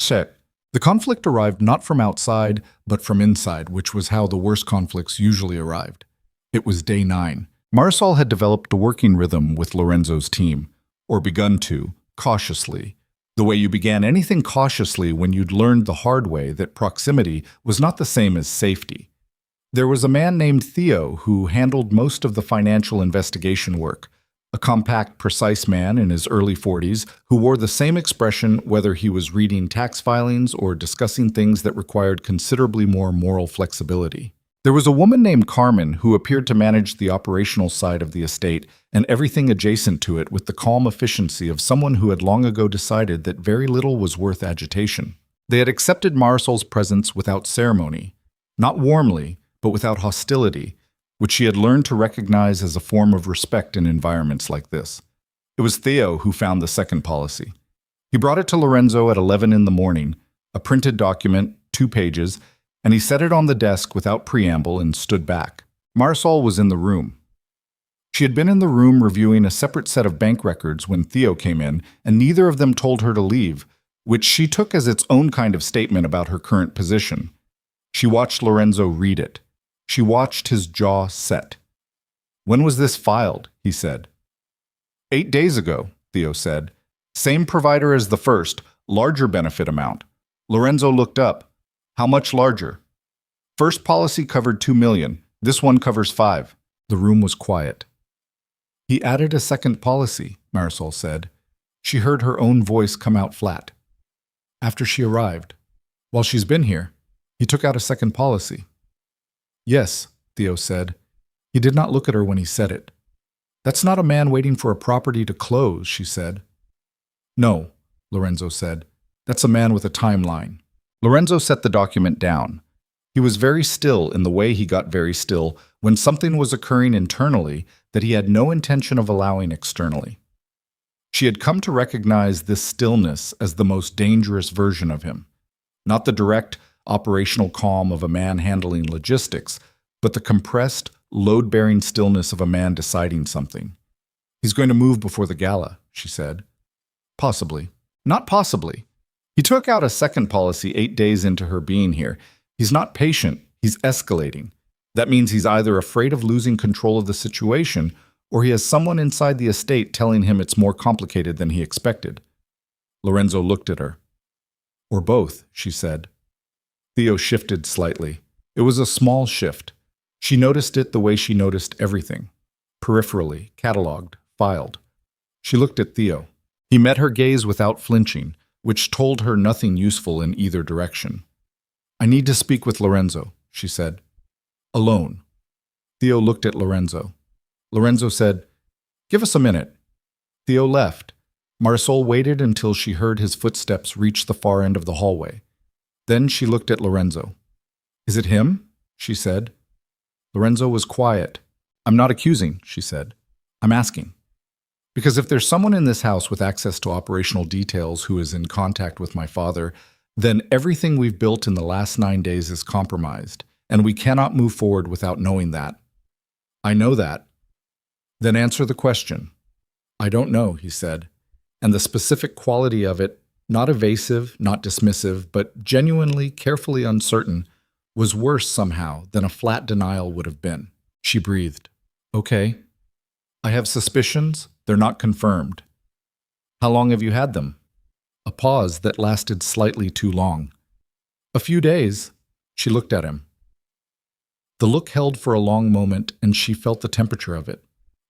Check. The conflict arrived not from outside, but from inside, which was how the worst conflicts usually arrived. It was day 9. Marisol had developed a working rhythm with Lorenzo's team, or begun to, cautiously. The way you began anything cautiously when you'd learned the hard way that proximity was not the same as safety. There was a man named Theo who handled most of the financial investigation work, A compact, precise man in his early 40s who wore the same expression whether he was reading tax filings or discussing things that required considerably more moral flexibility. There was a woman named Carmen who appeared to manage the operational side of the estate and everything adjacent to it with the calm efficiency of someone who had long ago decided that very little was worth agitation. They had accepted Marisol's presence without ceremony, not warmly, but without hostility, which she had learned to recognize as a form of respect in environments like this. It was Theo who found the second policy. He brought it to Lorenzo at 11 in the morning, a printed document, 2 pages, and he set it on the desk without preamble and stood back. Marisol was in the room. She had been in the room reviewing a separate set of bank records when Theo came in, and neither of them told her to leave, which she took as its own kind of statement about her current position. She watched Lorenzo read it. She watched his jaw set. "When was this filed?" he said. 8 days ago, Theo said. "Same provider as the first, larger benefit amount." Lorenzo looked up. "How much larger?" "First policy covered 2 million. This one covers 5. The room was quiet. "He added a second policy," Marisol said. She heard her own voice come out flat. "After she arrived. While she's been here, he took out a second policy." "Yes," Theo said. He did not look at her when he said it. "That's not a man waiting for a property to close," she said. "No," Lorenzo said. "That's a man with a timeline." Lorenzo set the document down. He was very still in the way he got very still when something was occurring internally that he had no intention of allowing externally. She had come to recognize this stillness as the most dangerous version of him, not the direct, operational calm of a man handling logistics, but the compressed, load-bearing stillness of a man deciding something. "He's going to move before the gala," she said. "Possibly. Not possibly. He took out a second policy 8 days into her being here. He's not patient, he's escalating. That means he's either afraid of losing control of the situation, or he has someone inside the estate telling him it's more complicated than he expected." Lorenzo looked at her. "Or both," she said. Theo shifted slightly. It was a small shift. She noticed it the way she noticed everything. Peripherally, catalogued, filed. She looked at Theo. He met her gaze without flinching, which told her nothing useful in either direction. "I need to speak with Lorenzo," she said. "Alone." Theo looked at Lorenzo. Lorenzo said, "Give us a minute." Theo left. Marisol waited until she heard his footsteps reach the far end of the hallway. Then she looked at Lorenzo. "Is it him?" she said. Lorenzo was quiet. "I'm not accusing," she said. "I'm asking. Because if there's someone in this house with access to operational details who is in contact with my father, then everything we've built in the last 9 days is compromised, and we cannot move forward without knowing that." "I know that." "Then answer the question." "I don't know," he said, and the specific quality of it, not evasive, not dismissive, but genuinely, carefully uncertain, was worse somehow than a flat denial would have been. She breathed. "Okay. I have suspicions. They're not confirmed." "How long have you had them?" A pause that lasted slightly too long. "A few days." She looked at him. The look held for a long moment, and she felt the temperature of it.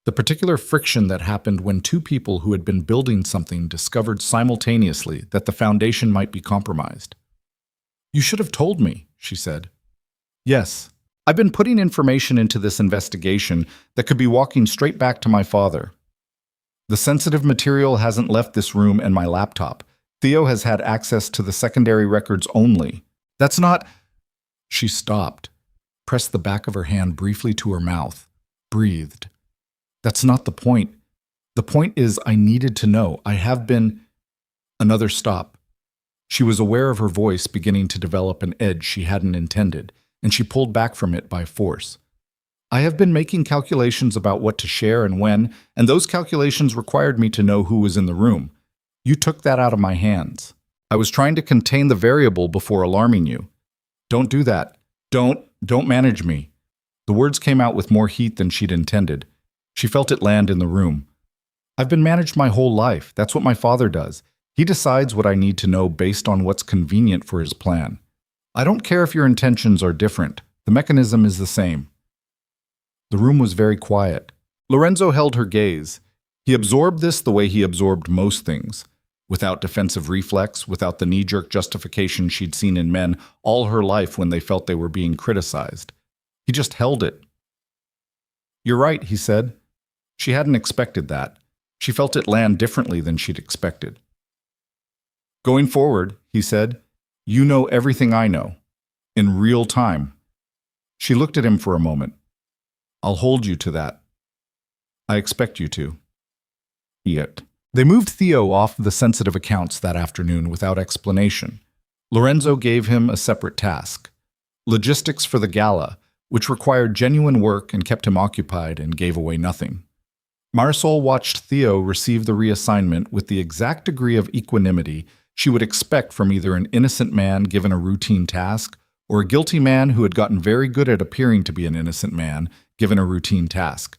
The particular friction that happened when two people who had been building something discovered simultaneously that the foundation might be compromised. "You should have told me," she said. "Yes. I've been putting information into this investigation that could be walking straight back to my father. The sensitive material hasn't left this room and my laptop. Theo has had access to the secondary records only. That's not—" She stopped, pressed the back of her hand briefly to her mouth, breathed. "That's not the point. The point is I needed to know. I have been—" Another stop. She was aware of her voice beginning to develop an edge she hadn't intended, and she pulled back from it by force. "I have been making calculations about what to share and when, and those calculations required me to know who was in the room. You took that out of my hands. I was trying to contain the variable before alarming you. Don't do that. Don't manage me." The words came out with more heat than she'd intended. She felt it land in the room. "I've been managed my whole life. That's what my father does. He decides what I need to know based on what's convenient for his plan. I don't care if your intentions are different. The mechanism is the same." The room was very quiet. Lorenzo held her gaze. He absorbed this the way he absorbed most things, without defensive reflex, without the knee-jerk justification she'd seen in men all her life when they felt they were being criticized. He just held it. "You're right," he said. She hadn't expected that. She felt it land differently than she'd expected. "Going forward," he said, "you know everything I know. In real time." She looked at him for a moment. "I'll hold you to that. I expect you to." Yet. They moved Theo off the sensitive accounts that afternoon without explanation. Lorenzo gave him a separate task: logistics for the gala, which required genuine work and kept him occupied and gave away nothing. Marisol watched Theo receive the reassignment with the exact degree of equanimity she would expect from either an innocent man given a routine task or a guilty man who had gotten very good at appearing to be an innocent man given a routine task.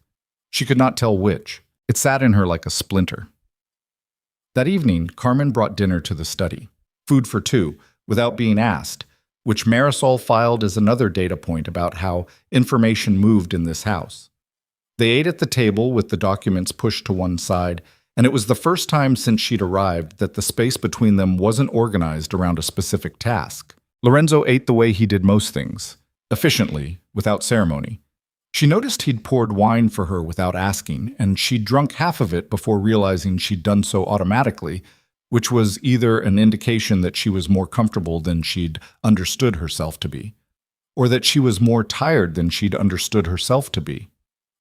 She could not tell which. It sat in her like a splinter. That evening, Carmen brought dinner to the study, food for two, without being asked, which Marisol filed as another data point about how information moved in this house. They ate at the table with the documents pushed to one side, and it was the first time since she'd arrived that the space between them wasn't organized around a specific task. Lorenzo ate the way he did most things, efficiently, without ceremony. She noticed he'd poured wine for her without asking, and she'd drunk half of it before realizing she'd done so automatically, which was either an indication that she was more comfortable than she'd understood herself to be, or that she was more tired than she'd understood herself to be.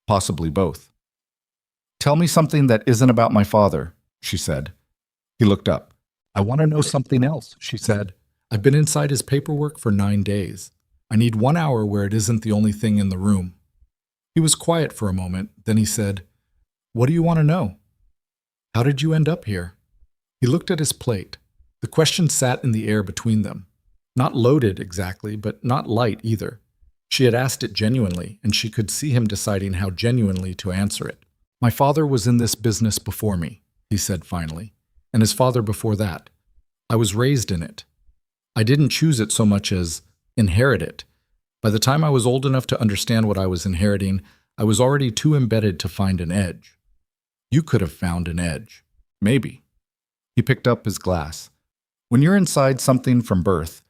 Possibly both. "Tell me something that isn't about my father," she said. He looked up. "I want to know something else," she said. "I've been inside his paperwork for 9 days. I need 1 hour where it isn't the only thing in the room." He was quiet for a moment, then he said, "What do you want to know? How did you end up here?" He looked at his plate. The question sat in the air between them. Not loaded exactly, but not light either. She had asked it genuinely, and she could see him deciding how genuinely to answer it. "My father was in this business before me," he said finally, "and his father before that. I was raised in it. I didn't choose it so much as inherit it. By the time I was old enough to understand what I was inheriting, I was already too embedded to find an edge. You could have found an edge. Maybe." He picked up his glass. "When you're inside something from birth,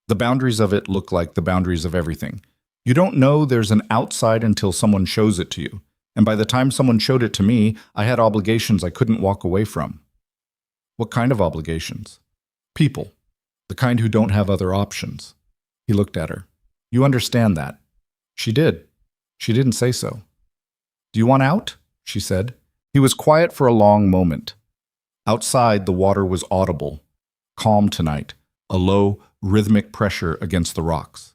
the boundaries of it look like the boundaries of everything. You don't know there's an outside until someone shows it to you. And by the time someone showed it to me, I had obligations I couldn't walk away from." "What kind of obligations?" "People. The kind who don't have other options." He looked at her. "You understand that." She did. She didn't say so. "Do you want out?" she said. He was quiet for a long moment. Outside, the water was audible. Calm tonight, a low, rhythmic pressure against the rocks.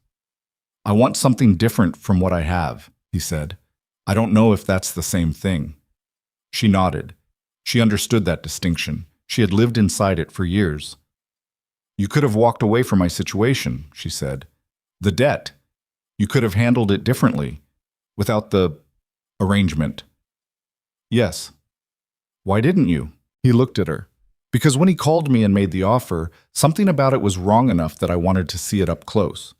"I want something different from what I have," he said. "I don't know if that's the same thing." She nodded. She understood that distinction. She had lived inside it for years. "You could have walked away from my situation," she said. "The debt. You could have handled it differently, without the arrangement." "Yes." "Why didn't you?" He looked at her. "Because when he called me and made the offer, something about it was wrong enough that I wanted to see it up close."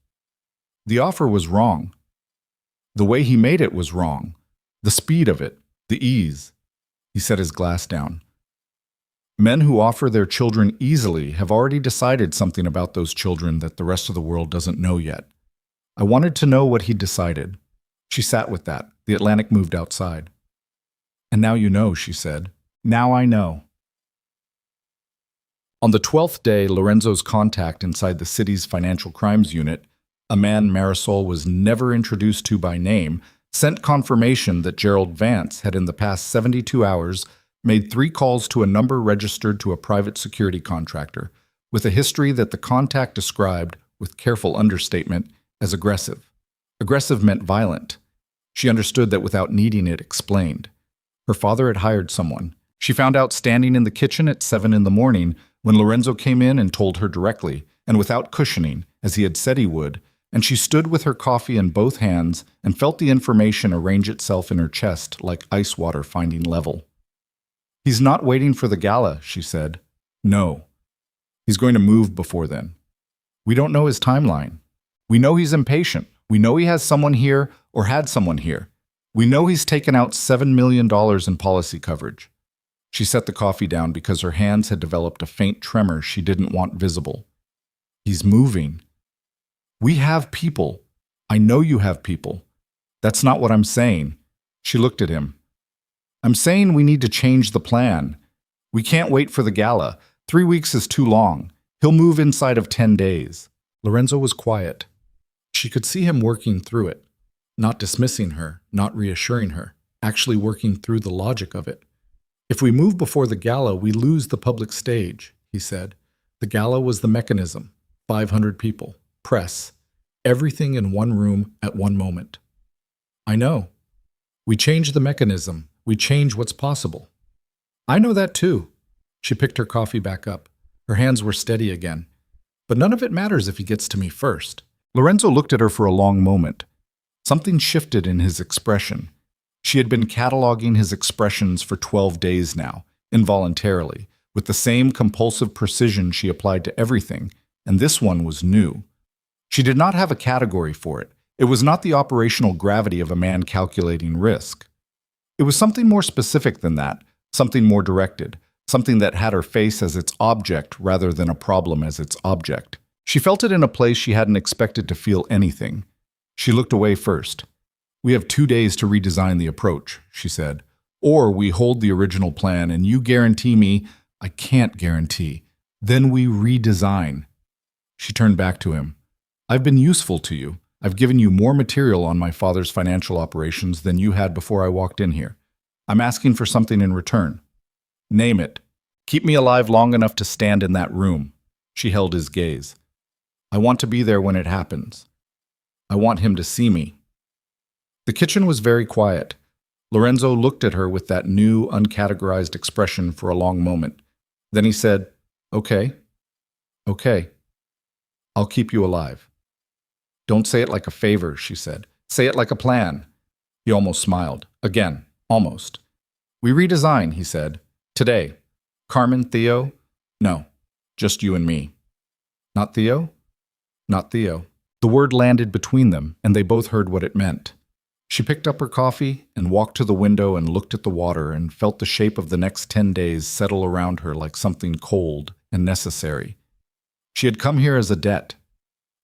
The offer was wrong. The way he made it was wrong. The speed of it, the ease. He set his glass down. Men who offer their children easily have already decided something about those children that the rest of the world doesn't know yet. I wanted to know what he'd decided. She sat with that. The Atlantic moved outside. "And now you know," she said. "Now I know." On the 12th day, Lorenzo's contact inside the city's financial crimes unit, a man Marisol was never introduced to by name, sent confirmation that Gerald Vance had in the past 72 hours made 3 calls to a number registered to a private security contractor, with a history that the contact described, with careful understatement, as aggressive. Aggressive meant violent. She understood that without needing it explained. Her father had hired someone. She found out standing in the kitchen at 7 in the morning when Lorenzo came in and told her directly, and without cushioning, as he had said he would, and she stood with her coffee in both hands and felt the information arrange itself in her chest like ice water finding level. "He's not waiting for the gala," she said. "No. He's going to move before then. We don't know his timeline. We know he's impatient. We know he has someone here or had someone here. We know he's taken out $7 million in policy coverage. She set the coffee down because her hands had developed a faint tremor she didn't want visible. He's moving. We have people. I know you have people. That's not what I'm saying. She looked at him. I'm saying we need to change the plan. We can't wait for the gala. 3 weeks is too long. He'll move inside of 10 days. Lorenzo was quiet. She could see him working through it, not dismissing her, not reassuring her, actually working through the logic of it. If we move before the gala, we lose the public stage, he said. The gala was the mechanism. 500 people, press, everything in one room at one moment. I know. We change the mechanism. We change what's possible. I know that too. She picked her coffee back up. Her hands were steady again. But none of it matters if he gets to me first. Lorenzo looked at her for a long moment. Something shifted in his expression. She had been cataloging his expressions for 12 days now, involuntarily, with the same compulsive precision she applied to everything, and this one was new. She did not have a category for it. It was not the operational gravity of a man calculating risk. It was something more specific than that, something more directed, something that had her face as its object rather than a problem as its object. She felt it in a place she hadn't expected to feel anything. She looked away first. We have 2 days to redesign the approach, she said. Or we hold the original plan and you guarantee me, I can't guarantee. Then we redesign. She turned back to him. I've been useful to you. I've given you more material on my father's financial operations than you had before I walked in here. I'm asking for something in return. Name it. Keep me alive long enough to stand in that room. She held his gaze. I want to be there when it happens. I want him to see me. The kitchen was very quiet. Lorenzo looked at her with that new, uncategorized expression for a long moment. Then he said, Okay. I'll keep you alive. Don't say it like a favor, she said. Say it like a plan. He almost smiled. Again, almost. We redesign, he said. Today. Carmen, Theo? No, just you and me. Not Theo? Not Theo. The word landed between them, and they both heard what it meant. She picked up her coffee and walked to the window and looked at the water and felt the shape of the next 10 days settle around her like something cold and necessary. She had come here as a debt.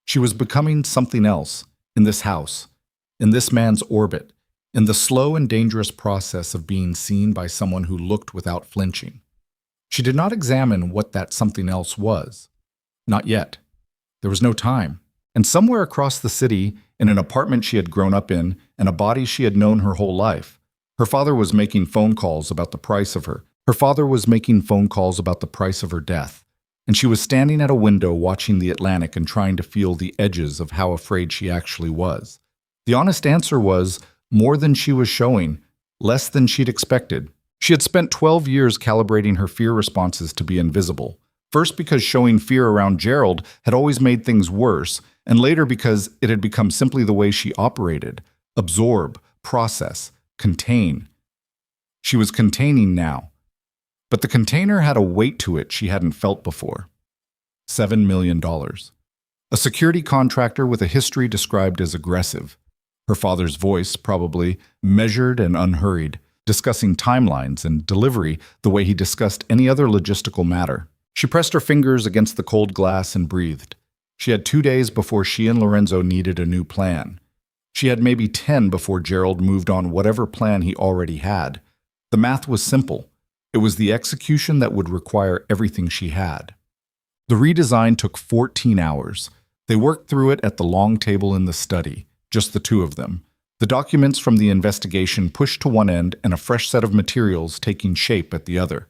She was becoming something else, in this house, in this man's orbit, in the slow and dangerous process of being seen by someone who looked without flinching. She did not examine what that something else was. Not yet. There was no time. And somewhere across the city, in an apartment she had grown up in, and a body she had known her whole life, her father was making phone calls about the price of her. Her father was making phone calls about the price of her death. And she was standing at a window watching the Atlantic and trying to feel the edges of how afraid she actually was. The honest answer was more than she was showing, less than she'd expected. She had spent 12 years calibrating her fear responses to be invisible. First because showing fear around Gerald had always made things worse, and later because it had become simply the way she operated. Absorb, process, contain. She was containing now. But the container had a weight to it she hadn't felt before. $7 million. A security contractor with a history described as aggressive. Her father's voice, probably, measured and unhurried, discussing timelines and delivery the way he discussed any other logistical matter. She pressed her fingers against the cold glass and breathed. She had 2 days before she and Lorenzo needed a new plan. She had maybe 10 before Gerald moved on whatever plan he already had. The math was simple. It was the execution that would require everything she had. The redesign took 14 hours. They worked through it at the long table in the study, just the two of them. The documents from the investigation pushed to one end and a fresh set of materials taking shape at the other.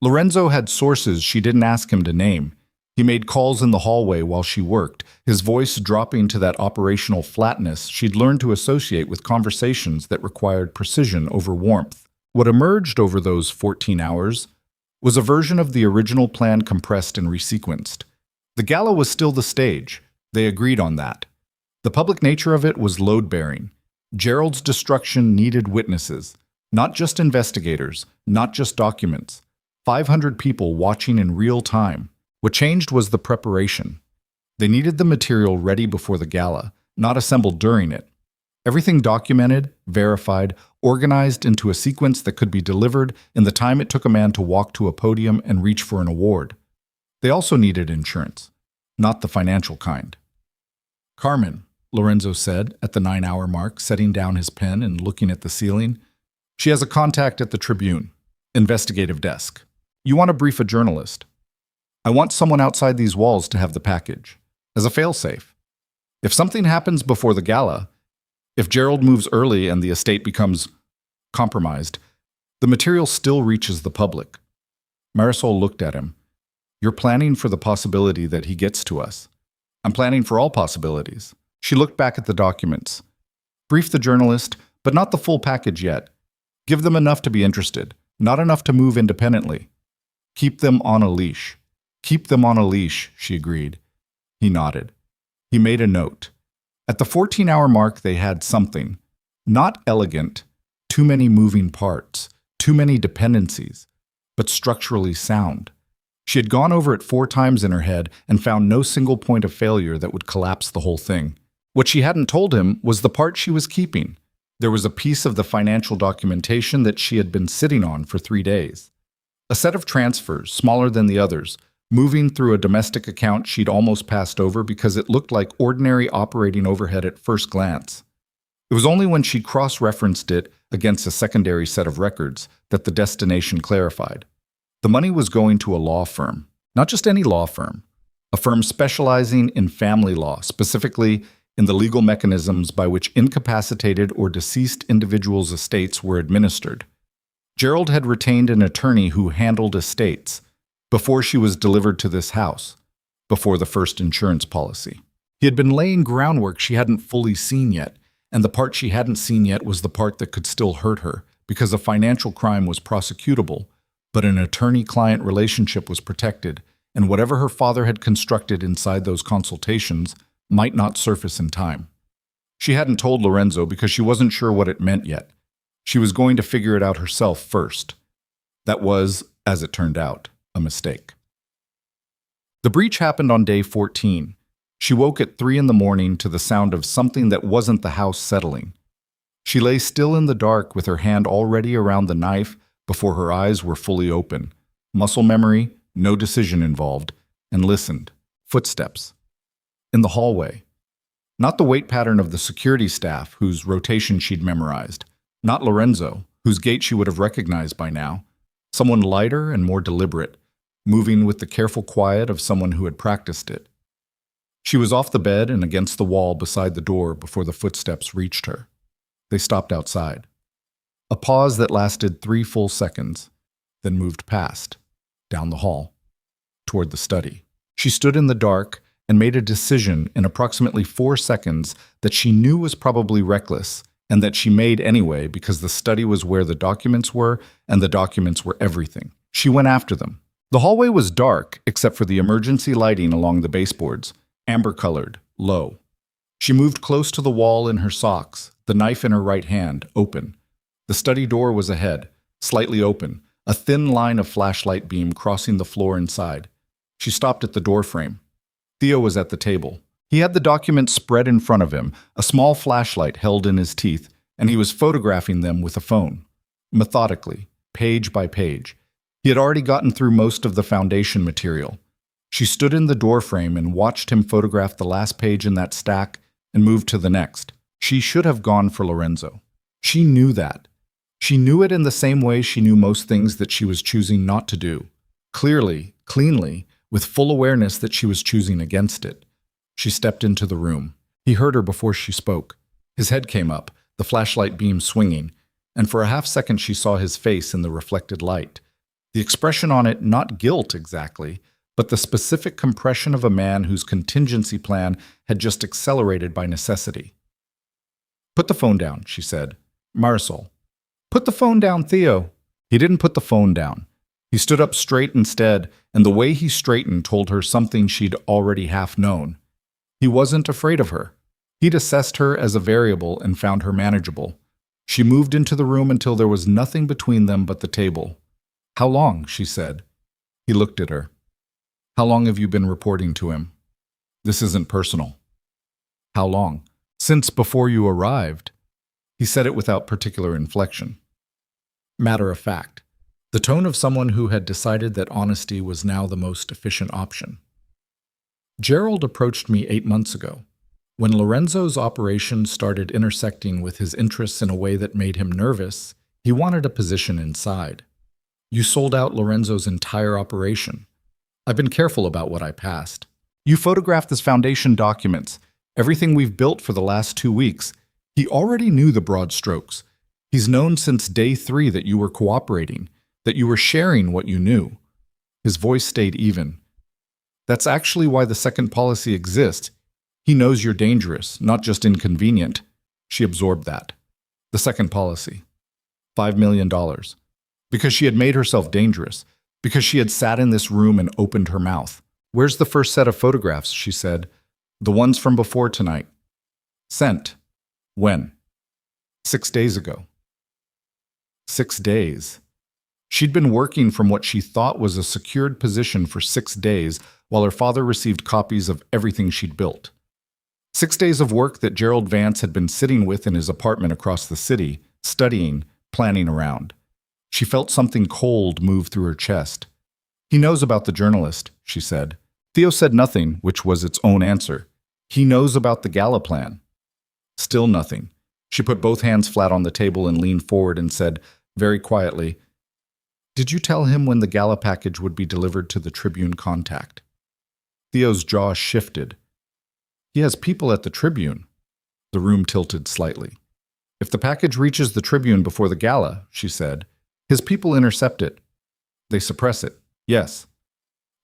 Lorenzo had sources she didn't ask him to name. He made calls in the hallway while she worked, his voice dropping to that operational flatness she'd learned to associate with conversations that required precision over warmth. What emerged over those 14 hours was a version of the original plan compressed and resequenced. The gala was still the stage. They agreed on that. The public nature of it was load-bearing. Gerald's destruction needed witnesses, not just investigators, not just documents. 500 people watching in real time. What changed was the preparation. They needed the material ready before the gala, not assembled during it. Everything documented, verified, organized into a sequence that could be delivered in the time it took a man to walk to a podium and reach for an award. They also needed insurance, not the financial kind. "Carmen," Lorenzo said at the 9-hour mark, setting down his pen and looking at the ceiling. "She has a contact at the Tribune, investigative desk. You want to brief a journalist. I want someone outside these walls to have the package, as a failsafe. If something happens before the gala, if Gerald moves early and the estate becomes compromised, the material still reaches the public." Marisol looked at him. "You're planning for the possibility that he gets to us." "I'm planning for all possibilities." She looked back at the documents. "Brief the journalist, but not the full package yet. Give them enough to be interested, not enough to move independently. Keep them on a leash." "Keep them on a leash," she agreed. He nodded. He made a note. At the 14-hour mark, they had something. Not elegant, too many moving parts, too many dependencies, but structurally sound. She had gone over it 4 times in her head and found no single point of failure that would collapse the whole thing. What she hadn't told him was the part she was keeping. There was a piece of the financial documentation that she had been sitting on for 3 days. A set of transfers, smaller than the others, moving through a domestic account she'd almost passed over because it looked like ordinary operating overhead at first glance. It was only when she cross-referenced it against a secondary set of records that the destination clarified. The money was going to a law firm, not just any law firm, a firm specializing in family law, specifically in the legal mechanisms by which incapacitated or deceased individuals' estates were administered. Gerald had retained an attorney who handled estates before she was delivered to this house, before the first insurance policy. He had been laying groundwork she hadn't fully seen yet, and the part she hadn't seen yet was the part that could still hurt her, because a financial crime was prosecutable, but an attorney-client relationship was protected, and whatever her father had constructed inside those consultations might not surface in time. She hadn't told Lorenzo because she wasn't sure what it meant yet. She was going to figure it out herself first. That was, as it turned out, a mistake. The breach happened on day 14. She woke at 3 in the morning to the sound of something that wasn't the house settling. She lay still in the dark with her hand already around the knife before her eyes were fully open. Muscle memory, no decision involved, and listened. Footsteps. In the hallway. Not the weight pattern of the security staff, whose rotation she'd memorized. Not Lorenzo, whose gait she would have recognized by now. Someone lighter and more deliberate, moving with the careful quiet of someone who had practiced it. She was off the bed and against the wall beside the door before the footsteps reached her. They stopped outside. A pause that lasted 3 full seconds, then moved past, down the hall, toward the study. She stood in the dark and made a decision in approximately 4 seconds that she knew was probably reckless, and that she made anyway because the study was where the documents were, and the documents were everything. She went after them. The hallway was dark, except for the emergency lighting along the baseboards, amber-colored, low. She moved close to the wall in her socks, the knife in her right hand, open. The study door was ahead, slightly open, a thin line of flashlight beam crossing the floor inside. She stopped at the doorframe. Theo was at the table. He had the documents spread in front of him, a small flashlight held in his teeth, and he was photographing them with a phone. Methodically, page by page. He had already gotten through most of the foundation material. She stood in the doorframe and watched him photograph the last page in that stack and moved to the next. She should have gone for Lorenzo. She knew that. She knew it in the same way she knew most things that she was choosing not to do. Clearly, cleanly, with full awareness that she was choosing against it. She stepped into the room. He heard her before she spoke. His head came up, the flashlight beam swinging, and for a half-second she saw his face in the reflected light. The expression on it, not guilt exactly, but the specific compression of a man whose contingency plan had just accelerated by necessity. "Put the phone down," she said. "Marisol." "Put the phone down, Theo." He didn't put the phone down. He stood up straight instead, and the way he straightened told her something she'd already half known. He wasn't afraid of her. He'd assessed her as a variable and found her manageable. She moved into the room until there was nothing between them but the table. "How long?" she said. He looked at her. "How long have you been reporting to him?" "This isn't personal." "How long?" Since before you arrived. He said it without particular inflection. Matter of fact, the tone of someone who had decided that honesty was now the most efficient option. Gerald approached me 8 months ago. When Lorenzo's operation started intersecting with his interests in a way that made him nervous, he wanted a position inside. You sold out Lorenzo's entire operation. I've been careful about what I passed. You photographed his foundation documents, everything we've built for the last 2 weeks. He already knew the broad strokes. He's known since day 3 that you were cooperating, that you were sharing what you knew. His voice stayed even. That's actually why the second policy exists. He knows you're dangerous, not just inconvenient. She absorbed that. The second policy. $5 million. Because she had made herself dangerous. Because she had sat in this room and opened her mouth. Where's the first set of photographs, she said. The ones from before tonight. Sent. When? 6 days ago. 6 days. She'd been working from what she thought was a secured position for 6 days while her father received copies of everything she'd built. 6 days of work that Gerald Vance had been sitting with in his apartment across the city, studying, planning around. She felt something cold move through her chest. He knows about the journalist, she said. Theo said nothing, which was its own answer. He knows about the gala plan. Still nothing. She put both hands flat on the table and leaned forward and said, very quietly, "Did you tell him when the gala package would be delivered to the Tribune contact?" Theo's jaw shifted. He has people at the Tribune. The room tilted slightly. If the package reaches the Tribune before the gala, she said, his people intercept it. They suppress it, yes.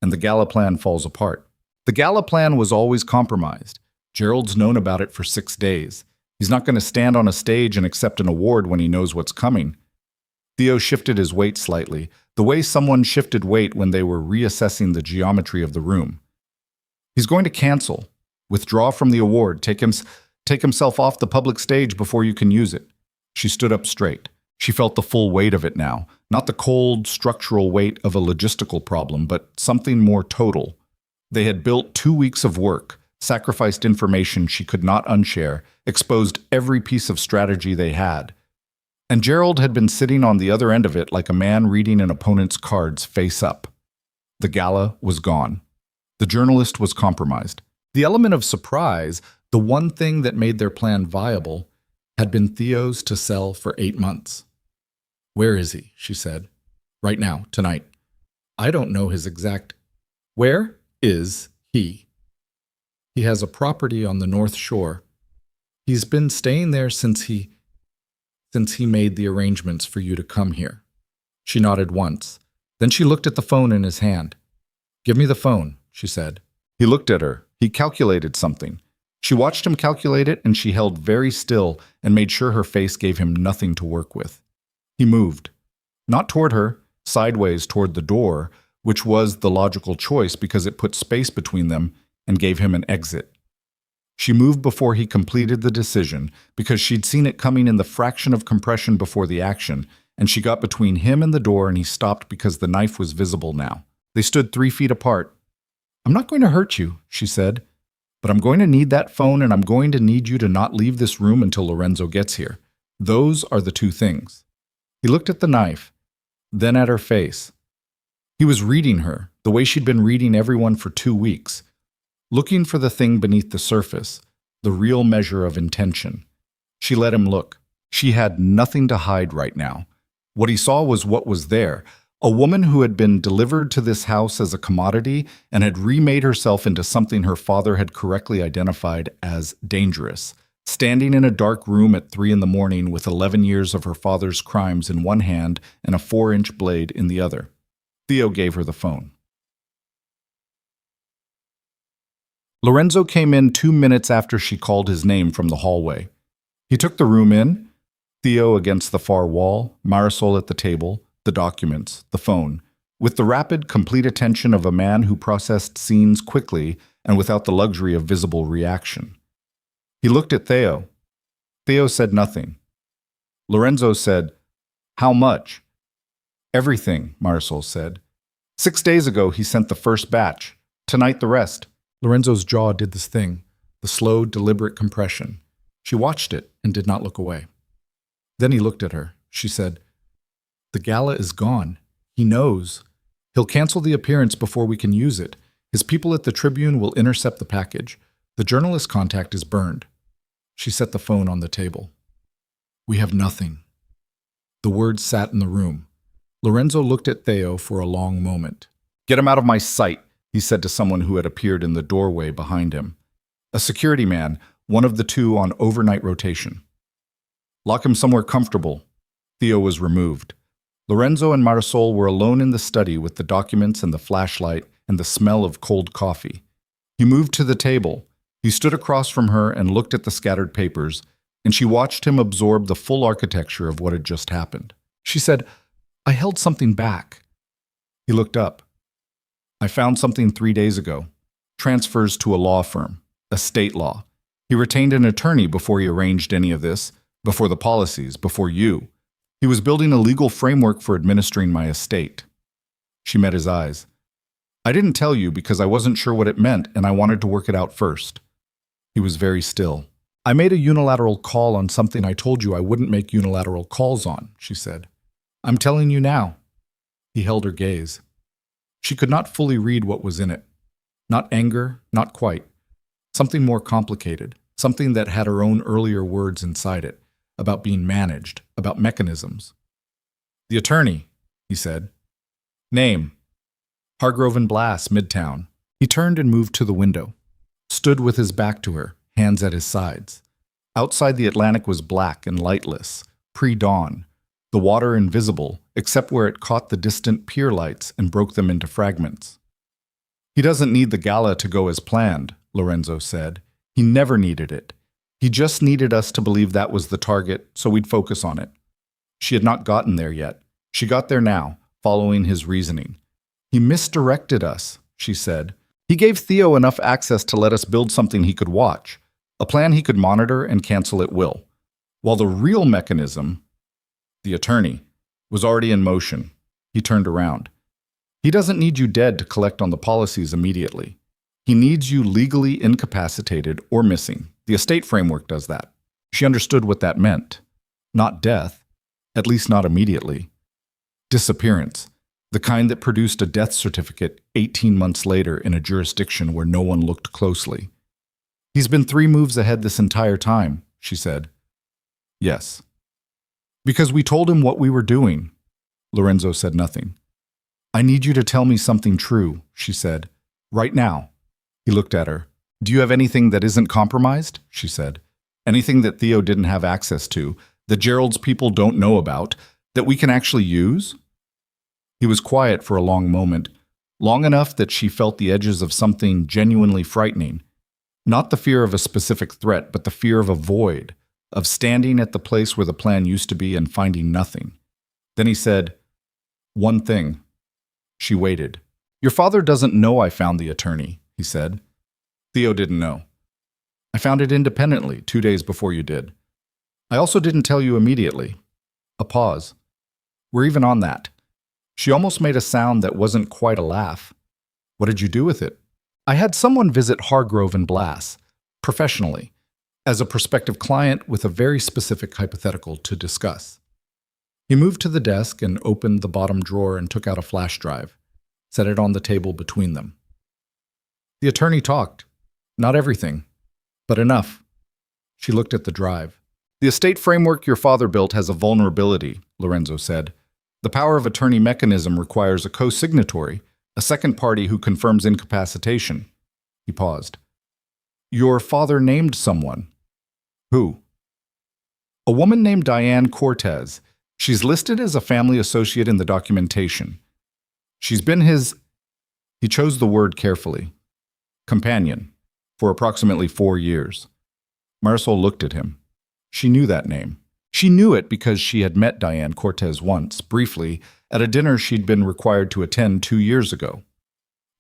And the gala plan falls apart. The gala plan was always compromised. Gerald's known about it for 6 days. He's not going to stand on a stage and accept an award when he knows what's coming. Theo shifted his weight slightly, the way someone shifted weight when they were reassessing the geometry of the room. He's going to cancel, withdraw from the award, take himself off the public stage before you can use it. She stood up straight. She felt the full weight of it now, not the cold, structural weight of a logistical problem, but something more total. They had built 2 weeks of work, sacrificed information she could not unshare, exposed every piece of strategy they had. And Gerald had been sitting on the other end of it like a man reading an opponent's cards face up. The gala was gone. The journalist was compromised. The element of surprise, the one thing that made their plan viable, had been Theo's to sell for 8 months. "Where is he?" she said. "Right now, tonight." "I don't know his exact—" "Where is he?" "He has a property on the North Shore. He's been staying there since he made the arrangements for you to come here." She nodded once. Then she looked at the phone in his hand. "Give me the phone," she said. He looked at her. He calculated something. She watched him calculate it, and she held very still and made sure her face gave him nothing to work with. He moved. Not toward her, sideways toward the door, which was the logical choice because it put space between them and gave him an exit. She moved before he completed the decision because she'd seen it coming in the fraction of compression before the action, and she got between him and the door and he stopped because the knife was visible now. They stood 3 feet apart. "I'm not going to hurt you," she said, "but I'm going to need that phone and I'm going to need you to not leave this room until Lorenzo gets here. Those are the 2 things." He looked at the knife, then at her face. He was reading her, the way she'd been reading everyone for 2 weeks. Looking for the thing beneath the surface, the real measure of intention. She let him look. She had nothing to hide right now. What he saw was what was there, a woman who had been delivered to this house as a commodity and had remade herself into something her father had correctly identified as dangerous, standing in a dark room at 3 a.m. with 11 years of her father's crimes in one hand and a 4-inch blade in the other. Theo gave her the phone. Lorenzo came in 2 minutes after she called his name from the hallway. He took the room in, Theo against the far wall, Marisol at the table, the documents, the phone, with the rapid, complete attention of a man who processed scenes quickly and without the luxury of visible reaction. He looked at Theo. Theo said nothing. Lorenzo said, "How much?" "Everything," Marisol said. 6 days ago he sent the first batch. Tonight the rest. Lorenzo's jaw did this thing, the slow, deliberate compression. She watched it and did not look away. Then he looked at her. She said, "The gala is gone. He knows. He'll cancel the appearance before we can use it. His people at the Tribune will intercept the package. The journalist contact is burned." She set the phone on the table. "We have nothing." The words sat in the room. Lorenzo looked at Theo for a long moment. "Get him out of my sight," he said to someone who had appeared in the doorway behind him. A security man, one of the two on overnight rotation. "Lock him somewhere comfortable." Theo was removed. Lorenzo and Marisol were alone in the study with the documents and the flashlight and the smell of cold coffee. He moved to the table. He stood across from her and looked at the scattered papers, and she watched him absorb the full architecture of what had just happened. She said, "I held something back." He looked up. "I found something 3 days ago. Transfers to a law firm, estate law. He retained an attorney before he arranged any of this, before the policies, before you. He was building a legal framework for administering my estate." She met his eyes. "I didn't tell you because I wasn't sure what it meant and I wanted to work it out first." He was very still. "I made a unilateral call on something I told you I wouldn't make unilateral calls on," she said. "I'm telling you now." He held her gaze. She could not fully read what was in it. Not anger, not quite. Something more complicated, something that had her own earlier words inside it, about being managed, about mechanisms. "The attorney," he said. "Name." "Hargrove and Blass, Midtown." He turned and moved to the window, stood with his back to her, hands at his sides. Outside the Atlantic was black and lightless, pre-dawn, the water invisible, except where it caught the distant pier lights and broke them into fragments. "He doesn't need the gala to go as planned," Lorenzo said. "He never needed it. He just needed us to believe that was the target, so we'd focus on it." She had not gotten there yet. She got there now, following his reasoning. "He misdirected us," she said. "He gave Theo enough access to let us build something he could watch, a plan he could monitor and cancel at will, while the real mechanism, the attorney, was already in motion." He turned around. "He doesn't need you dead to collect on the policies immediately. He needs you legally incapacitated or missing. The estate framework does that." She understood what that meant. Not death, at least not immediately. Disappearance, the kind that produced a death certificate 18 months later in a jurisdiction where no one looked closely. "He's been 3 moves ahead this entire time," she said. "Yes." "Because we told him what we were doing." Lorenzo said nothing. "I need you to tell me something true," she said. "Right now." He looked at her. "Do you have anything that isn't compromised?" she said. "Anything that Theo didn't have access to, that Gerald's people don't know about, that we can actually use?" He was quiet for a long moment, long enough that she felt the edges of something genuinely frightening. Not the fear of a specific threat, but the fear of a void, of standing at the place where the plan used to be and finding nothing. Then he said, "One thing." She waited. "Your father doesn't know I found the attorney," he said. Theo didn't know. "I found it independently 2 days before you did. I also didn't tell you immediately." A pause. "We're even on that." She almost made a sound that wasn't quite a laugh. "What did you do with it?" "I had someone visit Hargrove and Blass, professionally, as a prospective client with a very specific hypothetical to discuss." He moved to the desk and opened the bottom drawer and took out a flash drive, set it on the table between them. The attorney talked. Not everything, but enough. She looked at the drive. "The estate framework your father built has a vulnerability," Lorenzo said. "The power of attorney mechanism requires a co-signatory, a second party who confirms incapacitation." He paused. "Your father named someone." "Who?" "A woman named Diane Cortez. She's listed as a family associate in the documentation. She's been his," he chose the word carefully, "companion, for approximately 4 years. Marisol looked at him. She knew that name. She knew it because she had met Diane Cortez once, briefly, at a dinner she'd been required to attend 2 years ago.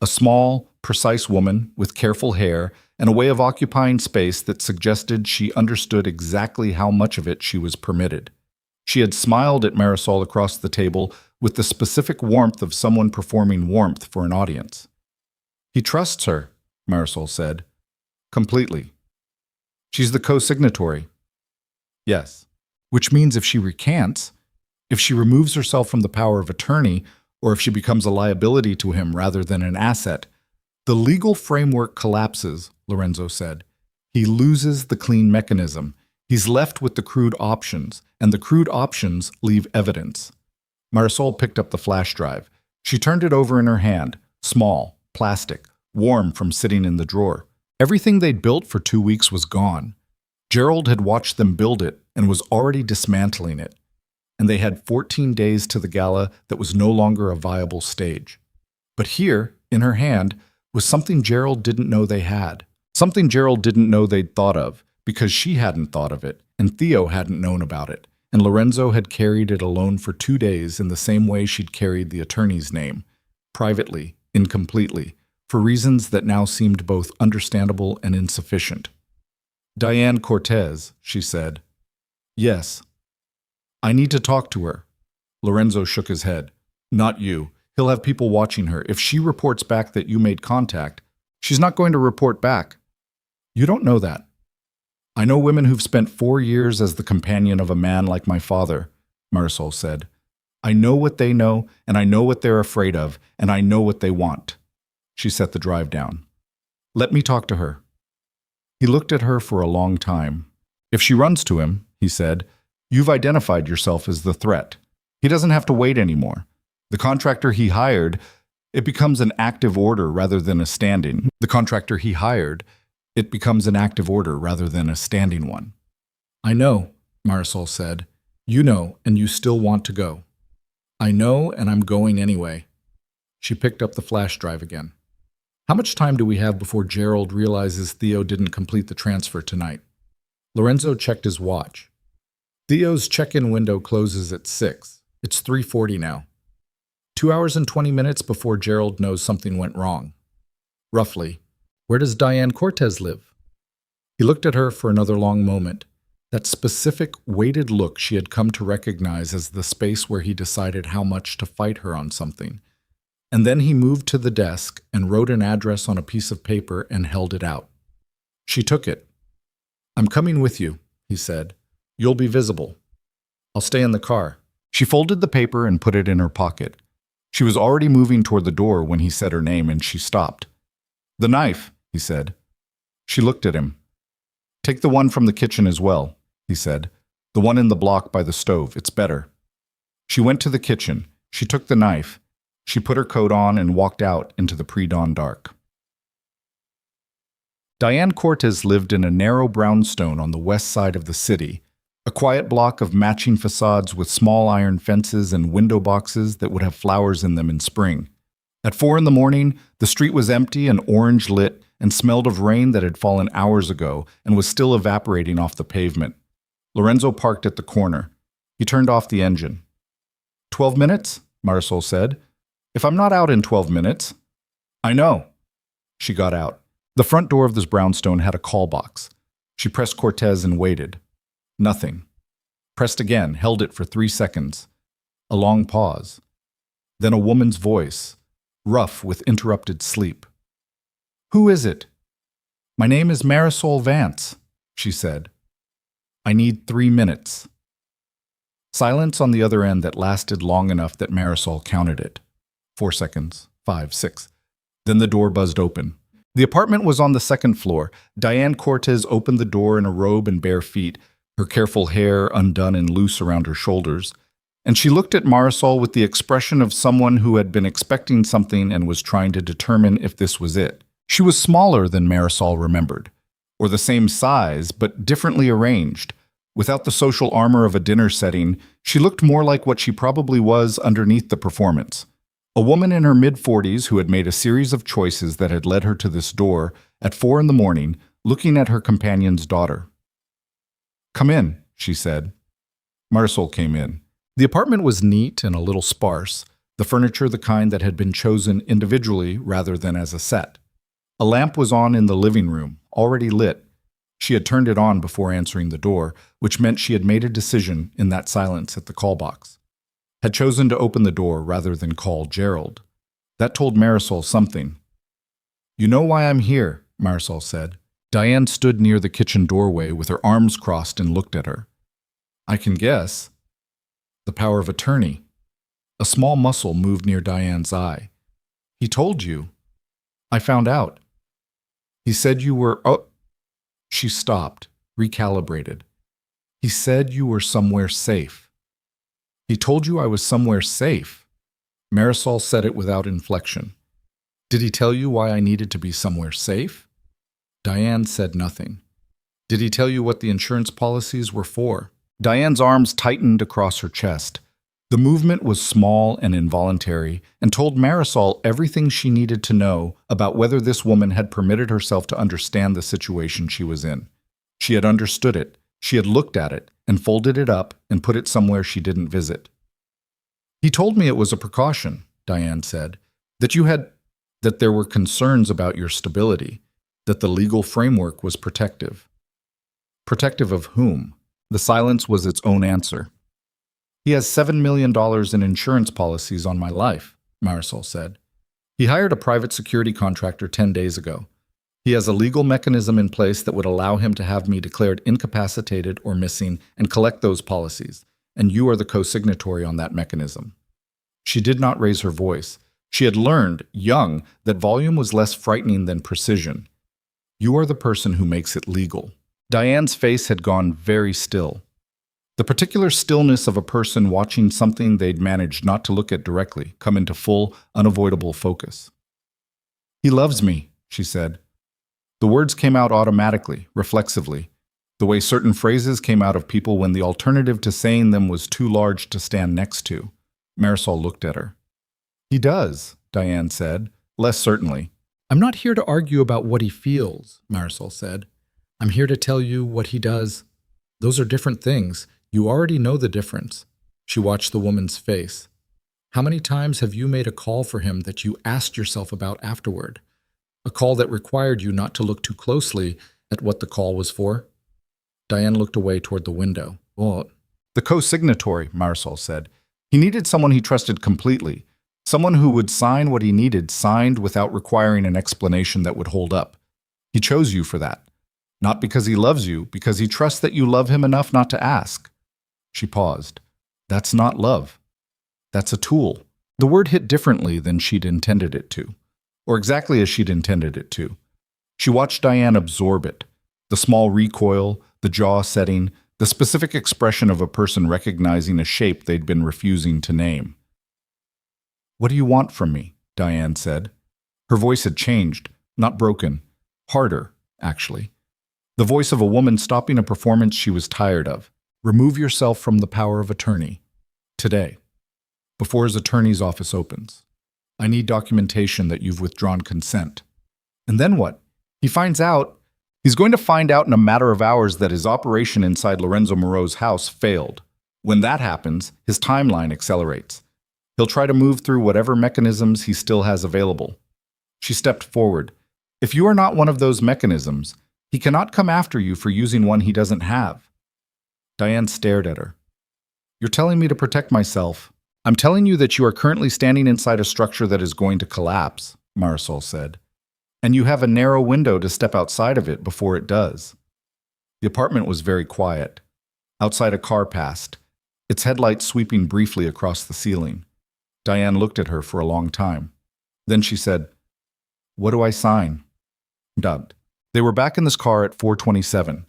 A small, precise woman with careful hair and a way of occupying space that suggested she understood exactly how much of it she was permitted. She had smiled at Marisol across the table with the specific warmth of someone performing warmth for an audience. "He trusts her," Marisol said. "Completely. She's the co-signatory, Yes. Which means if she recants, if she removes herself from the power of attorney, or if she becomes a liability to him rather than an asset, the legal framework collapses, Lorenzo said. He loses the clean mechanism. He's left with the crude options, and the crude options leave evidence. Marisol picked up the flash drive. She turned it over in her hand, small, plastic, warm from sitting in the drawer. Everything they'd built for 2 weeks was gone. Gerald had watched them build it and was already dismantling it. And they had 14 days to the gala that was no longer a viable stage. But here, in her hand, was something Gerald didn't know they had. Something Gerald didn't know they'd thought of, because she hadn't thought of it, and Theo hadn't known about it, and Lorenzo had carried it alone for 2 days in the same way she'd carried the attorney's name, privately, incompletely, for reasons that now seemed both understandable and insufficient. Diane Cortez, she said. Yes. I need to talk to her. Lorenzo shook his head. Not you. He'll have people watching her. If she reports back that you made contact, she's not going to report back. You don't know that. I know women who've spent 4 years as the companion of a man like my father, Marisol said. I know what they know, and I know what they're afraid of, and I know what they want. She set the drive down. Let me talk to her. He looked at her for a long time. If she runs to him, he said, you've identified yourself as the threat. He doesn't have to wait anymore. The contractor he hired, it becomes an active order rather than a standing. The contractor he hired, it becomes an active order rather than a standing one. I know, Marisol said. You know, and you still want to go. I know, and I'm going anyway. She picked up the flash drive again. How much time do we have before Gerald realizes Theo didn't complete the transfer tonight? Lorenzo checked his watch. Theo's check-in window closes at 6. It's 3:40 now. 2 hours and 20 minutes before Gerald knows something went wrong. Roughly. Where does Diane Cortez live? He looked at her for another long moment, that specific, weighted look she had come to recognize as the space where he decided how much to fight her on something. And then he moved to the desk and wrote an address on a piece of paper and held it out. She took it. I'm coming with you, he said. You'll be visible. I'll stay in the car. She folded the paper and put it in her pocket. She was already moving toward the door when he said her name, and she stopped. The knife, he said. She looked at him. Take the one from the kitchen as well, he said. The one in the block by the stove. It's better. She went to the kitchen. She took the knife. She put her coat on and walked out into the pre-dawn dark. Diane Cortez lived in a narrow brownstone on the west side of the city, a quiet block of matching facades with small iron fences and window boxes that would have flowers in them in spring. At 4 a.m, the street was empty and orange lit and smelled of rain that had fallen hours ago and was still evaporating off the pavement. Lorenzo parked at the corner. He turned off the engine. 12 minutes, Marisol said. If I'm not out in 12 minutes. I know. She got out. The front door of this brownstone had a call box. She pressed Cortez and waited. Nothing. Pressed again, held it for 3 seconds. A long pause. Then a woman's voice, rough with interrupted sleep. Who is it? My name is Marisol Vance, she said. I need 3 minutes. Silence on the other end that lasted long enough that Marisol counted it. 4 seconds, 5, 6. Then the door buzzed open. The apartment was on the second floor. Diane Cortez opened the door in a robe and bare feet, her careful hair undone and loose around her shoulders. And she looked at Marisol with the expression of someone who had been expecting something and was trying to determine if this was it. She was smaller than Marisol remembered, or the same size, but differently arranged. Without the social armor of a dinner setting, she looked more like what she probably was underneath the performance. A woman in her mid-40s who had made a series of choices that had led her to this door at 4 a.m, looking at her companion's daughter. Come in, she said. Marisol came in. The apartment was neat and a little sparse, the furniture the kind that had been chosen individually rather than as a set. A lamp was on in the living room, already lit. She had turned it on before answering the door, which meant she had made a decision in that silence at the call box. Had chosen to open the door rather than call Gerald. That told Marisol something. You know why I'm here, Marisol said. Diane stood near the kitchen doorway with her arms crossed and looked at her. I can guess. The power of attorney. A small muscle moved near Diane's eye. He told you. I found out. He said you were... Oh. She stopped, recalibrated. He said you were somewhere safe. He told you I was somewhere safe. Marisol said it without inflection. Did he tell you why I needed to be somewhere safe? Diane said nothing. Did he tell you what the insurance policies were for? Diane's arms tightened across her chest. The movement was small and involuntary and told Marisol everything she needed to know about whether this woman had permitted herself to understand the situation she was in. She had understood it. She had looked at it and folded it up and put it somewhere she didn't visit. He told me it was a precaution, Diane said, that there were concerns about your stability, that the legal framework was protective. Protective of whom? The silence was its own answer. He has $7 million in insurance policies on my life, Marisol said. He hired a private security contractor 10 days ago. He has a legal mechanism in place that would allow him to have me declared incapacitated or missing and collect those policies, and you are the co-signatory on that mechanism. She did not raise her voice. She had learned, young, that volume was less frightening than precision. You are the person who makes it legal. Diane's face had gone very still. The particular stillness of a person watching something they'd managed not to look at directly come into full, unavoidable focus. He loves me, she said. The words came out automatically, reflexively, the way certain phrases came out of people when the alternative to saying them was too large to stand next to. Marisol looked at her. He does, Diane said, less certainly. I'm not here to argue about what he feels, Marisol said. I'm here to tell you what he does. Those are different things. You already know the difference. She watched the woman's face. How many times have you made a call for him that you asked yourself about afterward? A call that required you not to look too closely at what the call was for? Diane looked away toward the window. What? The co-signatory, Marisol said. He needed someone he trusted completely. Someone who would sign what he needed, signed without requiring an explanation that would hold up. He chose you for that. Not because he loves you, because he trusts that you love him enough not to ask. She paused. That's not love. That's a tool. The word hit differently than she'd intended it to, or exactly as she'd intended it to. She watched Diane absorb it, the small recoil, the jaw setting, the specific expression of a person recognizing a shape they'd been refusing to name. What do you want from me? Diane said. Her voice had changed, not broken, harder, actually. The voice of a woman stopping a performance she was tired of. Remove yourself from the power of attorney. Today. Before his attorney's office opens. I need documentation that you've withdrawn consent. And then what? He's going to find out in a matter of hours that his operation inside Lorenzo Moreau's house failed. When that happens, his timeline accelerates. He'll try to move through whatever mechanisms he still has available. She stepped forward. If you are not one of those mechanisms, he cannot come after you for using one he doesn't have. Diane stared at her. You're telling me to protect myself. I'm telling you that you are currently standing inside a structure that is going to collapse, Marisol said. And you have a narrow window to step outside of it before it does. The apartment was very quiet. Outside a car passed, its headlights sweeping briefly across the ceiling. Diane looked at her for a long time. Then she said, What do I sign? Dubbed. They were back in this car at 4:27.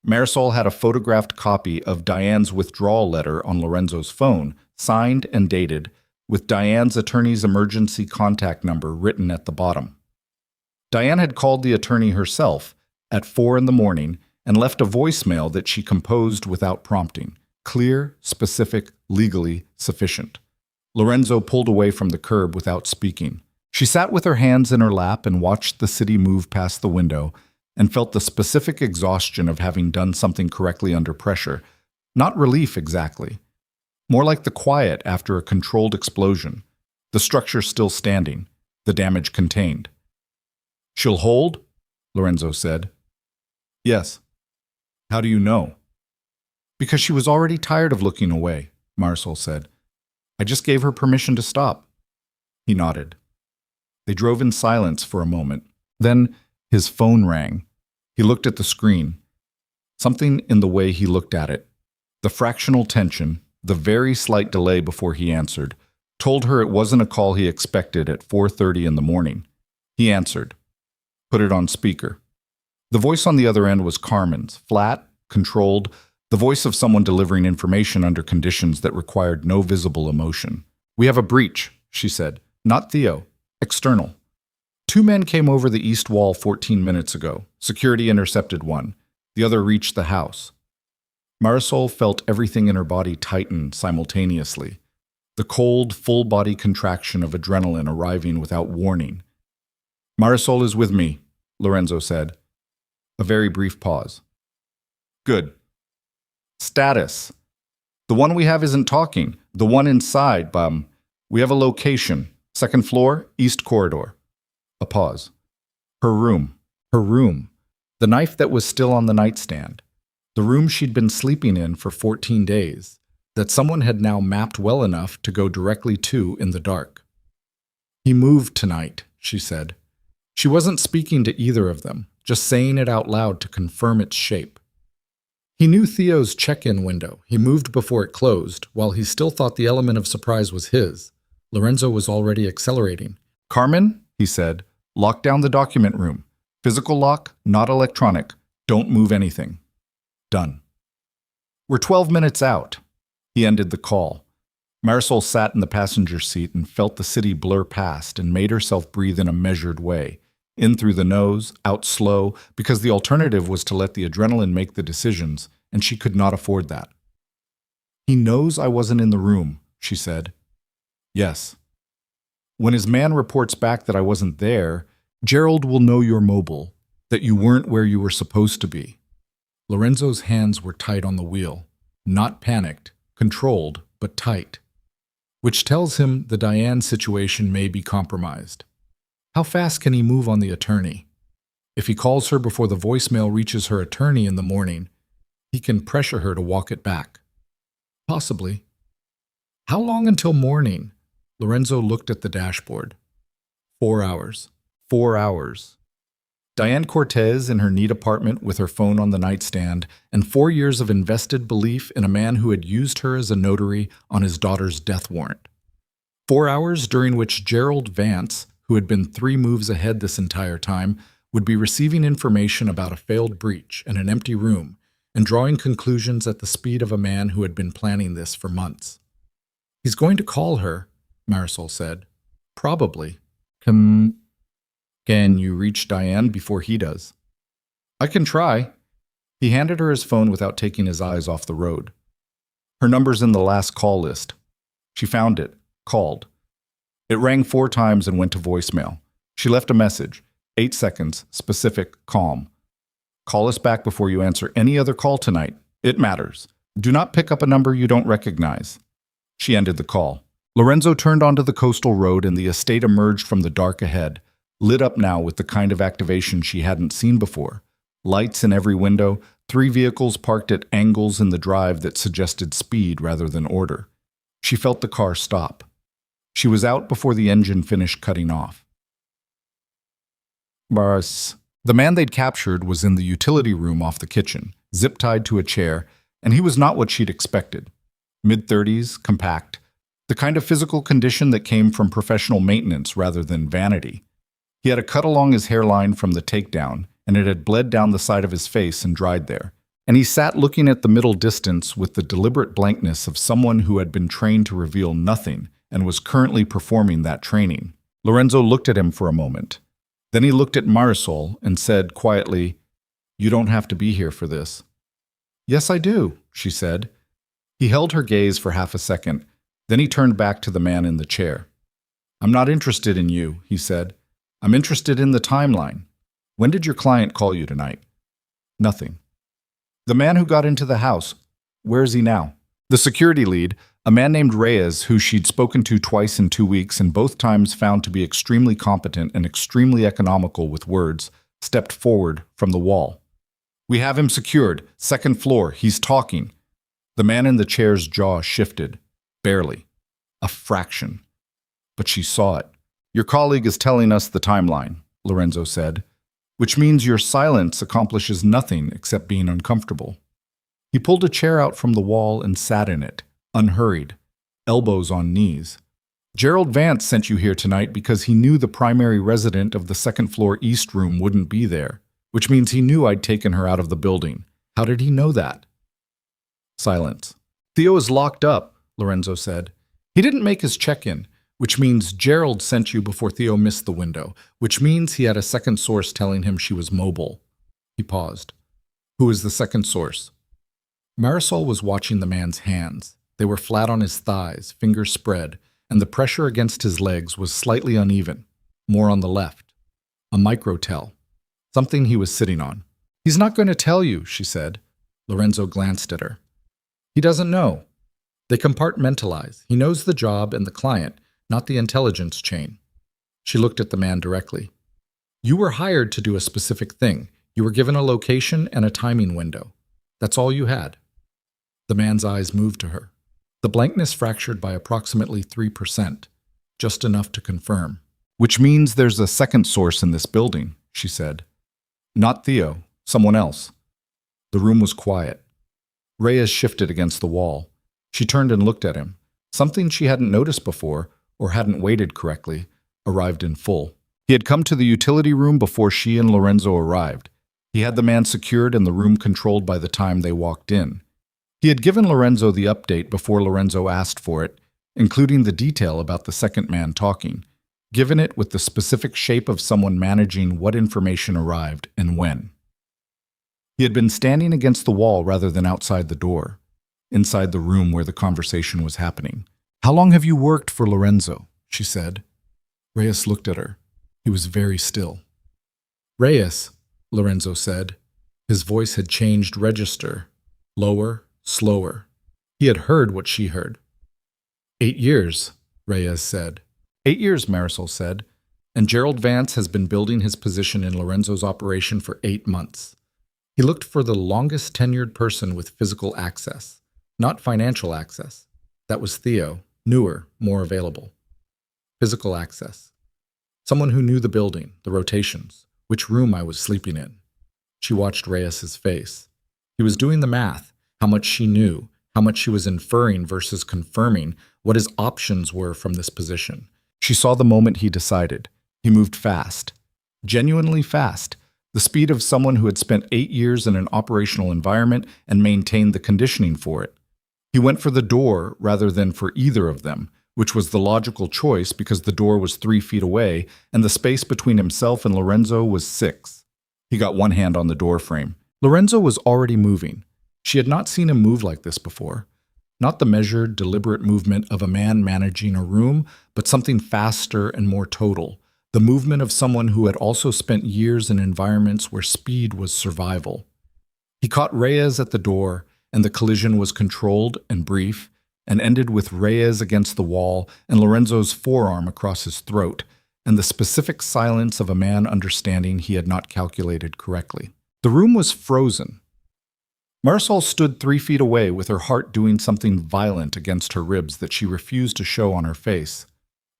Marisol had a photographed copy of Diane's withdrawal letter on Lorenzo's phone, signed and dated, with Diane's attorney's emergency contact number written at the bottom. Diane had called the attorney herself at 4 in the morning and left a voicemail that she composed without prompting. Clear, specific, legally sufficient. Lorenzo pulled away from the curb without speaking. She sat with her hands in her lap and watched the city move past the window and felt the specific exhaustion of having done something correctly under pressure. Not relief exactly. More like the quiet after a controlled explosion. The structure still standing, the damage contained. She'll hold? Lorenzo said. Yes. How do you know? Because she was already tired of looking away, Marisol said. I just gave her permission to stop. He nodded. They drove in silence for a moment. Then his phone rang. He looked at the screen. Something in the way he looked at it, The fractional tension, the very slight delay before he answered, told her it wasn't a call he expected at 4:30 in the morning. He answered. Put it on speaker. The voice on the other end was Carmen's, flat, controlled, the voice of someone delivering information under conditions that required no visible emotion. We have a breach, she said. Not Theo. External. 2 men came over the east wall 14 minutes ago. Security intercepted one. The other reached the house. Marisol felt everything in her body tighten simultaneously. The cold, full-body contraction of adrenaline arriving without warning. Marisol is with me, Lorenzo said. A very brief pause. Good. Status. The one we have isn't talking. The one inside, bum. We have a location. 2nd floor, east corridor. A pause. Her room. Her room. The knife that was still on the nightstand. The room she'd been sleeping in for 14 days, that someone had now mapped well enough to go directly to in the dark. He moved tonight, she said. She wasn't speaking to either of them, just saying it out loud to confirm its shape. He knew Theo's check-in window. He moved before it closed, while he still thought the element of surprise was his. Lorenzo was already accelerating. Carmen, he said, lock down the document room. Physical lock, not electronic. Don't move anything. Done. We're 12 minutes out. He ended the call. Marisol sat in the passenger seat and felt the city blur past and made herself breathe in a measured way. In through the nose, out slow, because the alternative was to let the adrenaline make the decisions, and she could not afford that. He knows I wasn't in the room, she said. Yes. When his man reports back that I wasn't there, Gerald will know you're mobile, that you weren't where you were supposed to be. Lorenzo's hands were tight on the wheel, not panicked, controlled, but tight, which tells him the Diane situation may be compromised. How fast can he move on the attorney? If he calls her before the voicemail reaches her attorney in the morning, he can pressure her to walk it back. Possibly. How long until morning? Lorenzo looked at the dashboard. 4 hours. 4 hours. Diane Cortez in her neat apartment with her phone on the nightstand, and 4 years of invested belief in a man who had used her as a notary on his daughter's death warrant. 4 hours during which Gerald Vance, who had been 3 moves ahead this entire time, would be receiving information about a failed breach and an empty room, and drawing conclusions at the speed of a man who had been planning this for months. He's going to call her, Marisol said. Probably. Can you reach Diane before he does? I can try. He handed her his phone without taking his eyes off the road. Her number's in the last call list. She found it, called. It rang 4 times and went to voicemail. She left a message, 8 seconds, specific, calm. Call us back before you answer any other call tonight. It matters. Do not pick up a number you don't recognize. She ended the call. Lorenzo turned onto the coastal road and the estate emerged from the dark ahead, lit up now with the kind of activation she hadn't seen before. Lights in every window, 3 vehicles parked at angles in the drive that suggested speed rather than order. She felt the car stop. She was out before the engine finished cutting off. The man they'd captured was in the utility room off the kitchen, zip-tied to a chair, and he was not what she'd expected. Mid-30s, compact, the kind of physical condition that came from professional maintenance rather than vanity. He had a cut along his hairline from the takedown, and it had bled down the side of his face and dried there. And he sat looking at the middle distance with the deliberate blankness of someone who had been trained to reveal nothing and was currently performing that training. Lorenzo looked at him for a moment. Then he looked at Marisol and said quietly, "You don't have to be here for this." "Yes, I do," she said. He held her gaze for half a second. Then he turned back to the man in the chair. "I'm not interested in you," he said. "I'm interested in the timeline. When did your client call you tonight?" "Nothing." "The man who got into the house, where is he now?" The security lead, a man named Reyes, who she'd spoken to twice in 2 weeks and both times found to be extremely competent and extremely economical with words, stepped forward from the wall. "We have him secured. 2nd floor. He's talking." The man in the chair's jaw shifted. Barely. A fraction. But she saw it. "Your colleague is telling us the timeline," Lorenzo said, "which means your silence accomplishes nothing except being uncomfortable." He pulled a chair out from the wall and sat in it, unhurried, elbows on knees. Gerald Vance sent you here tonight because he knew the primary resident of the second-floor east room wouldn't be there, which means he knew I'd taken her out of the building. How did he know that? Silence. Theo is locked up, Lorenzo said. He didn't make his check-in, which means Gerald sent you before Theo missed the window, which means he had a second source telling him she was mobile. He paused. Who is the second source? Marisol was watching the man's hands. They were flat on his thighs, fingers spread, and the pressure against his legs was slightly uneven, more on the left. A micro-tell. Something he was sitting on. He's not going to tell you, she said. Lorenzo glanced at her. He doesn't know. They compartmentalize. He knows the job and the client, not the intelligence chain. She looked at the man directly. You were hired to do a specific thing. You were given a location and a timing window. That's all you had. The man's eyes moved to her. The blankness fractured by approximately 3%, just enough to confirm. Which means there's a second source in this building, she said. Not Theo, someone else. The room was quiet. Reyes shifted against the wall. She turned and looked at him. Something she hadn't noticed before, or hadn't weighted correctly, arrived in full. He had come to the utility room before she and Lorenzo arrived. He had the man secured and the room controlled by the time they walked in. He had given Lorenzo the update before Lorenzo asked for it, including the detail about the second man talking, given it with the specific shape of someone managing what information arrived and when. He had been standing against the wall rather than outside the door, inside the room where the conversation was happening. How long have you worked for Lorenzo? She said. Reyes looked at her. He was very still. Reyes, Lorenzo said. His voice had changed register, lower, slower. He had heard what she heard. 8 years, Reyes said. 8 years, Marisol said, and Gerald Vance has been building his position in Lorenzo's operation for 8 months. He looked for the longest tenured person with physical access, not financial access. That was Theo, newer, more available. Physical access. Someone who knew the building, the rotations, which room I was sleeping in. She watched Reyes's face. He was doing the math, how much she knew, how much she was inferring versus confirming what his options were from this position. She saw the moment he decided. He moved fast. Genuinely fast. The speed of someone who had spent 8 years in an operational environment and maintained the conditioning for it. He went for the door rather than for either of them, which was the logical choice because the door was 3 feet away and the space between himself and Lorenzo was 6. He got one hand on the door frame. Lorenzo was already moving. She had not seen him move like this before. Not the measured, deliberate movement of a man managing a room, but something faster and more total. The movement of someone who had also spent years in environments where speed was survival. He caught Reyes at the door, and the collision was controlled and brief, and ended with Reyes against the wall and Lorenzo's forearm across his throat, and the specific silence of a man understanding he had not calculated correctly. The room was frozen. Marisol stood 3 feet away with her heart doing something violent against her ribs that she refused to show on her face.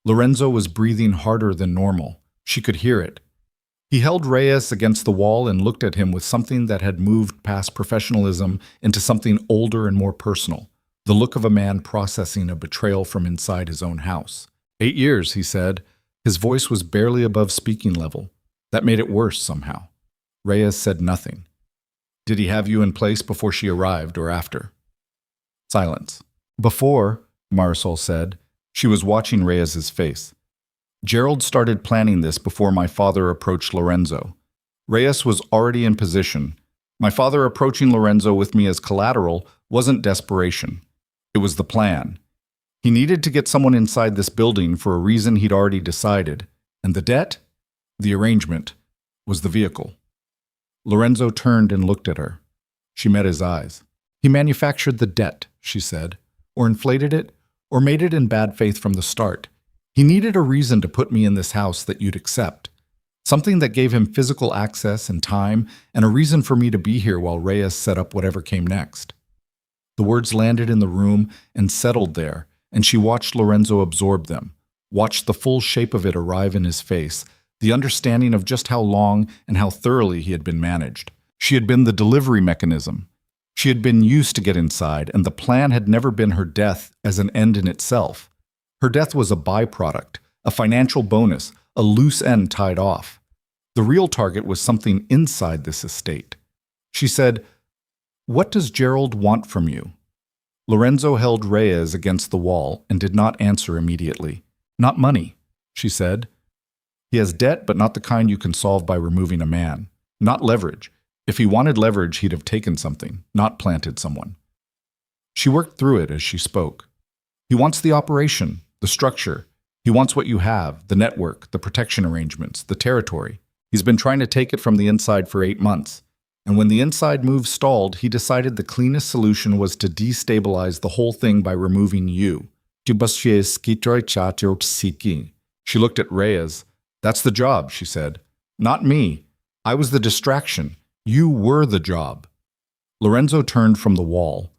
Lorenzo was breathing harder than normal. She could hear it. He held Reyes against the wall and looked at him with something that had moved past professionalism into something older and more personal. The look of a man processing a betrayal from inside his own house. 8 years, he said. His voice was barely above speaking level. That made it worse somehow. Reyes said nothing. Did he have you in place before she arrived or after? Silence. Before, Marisol said. She was watching Reyes's face. Gerald started planning this before my father approached Lorenzo. Reyes was already in position. My father approaching Lorenzo with me as collateral wasn't desperation. It was the plan. He needed to get someone inside this building for a reason he'd already decided. And the debt? The arrangement was the vehicle. Lorenzo turned and looked at her. She met his eyes. He manufactured the debt, she said, or inflated it, or made it in bad faith from the start. He needed a reason to put me in this house that you'd accept. Something that gave him physical access and time, and a reason for me to be here while Reyes set up whatever came next. The words landed in the room and settled there, and she watched Lorenzo absorb them, watched the full shape of it arrive in his face, the understanding of just how long and how thoroughly he had been managed. She had been the delivery mechanism. She had been used to get inside, and the plan had never been her death as an end in itself. Her death was a byproduct, a financial bonus, a loose end tied off. The real target was something inside this estate. She said, "What does Gerald want from you?" Lorenzo held Reyes against the wall and did not answer immediately. "Not money," she said. "He has debt, but not the kind you can solve by removing a man. Not leverage. If he wanted leverage, he'd have taken something, not planted someone." She worked through it as she spoke. "He wants the operation, the structure. He wants what you have, the network, the protection arrangements, the territory. He's been trying to take it from the inside for 8 months. And when the inside move stalled, he decided the cleanest solution was to destabilize the whole thing by removing you. She looked at Reyes. "That's the job," she said. "Not me. I was the distraction. You were the job." Lorenzo turned from the wall.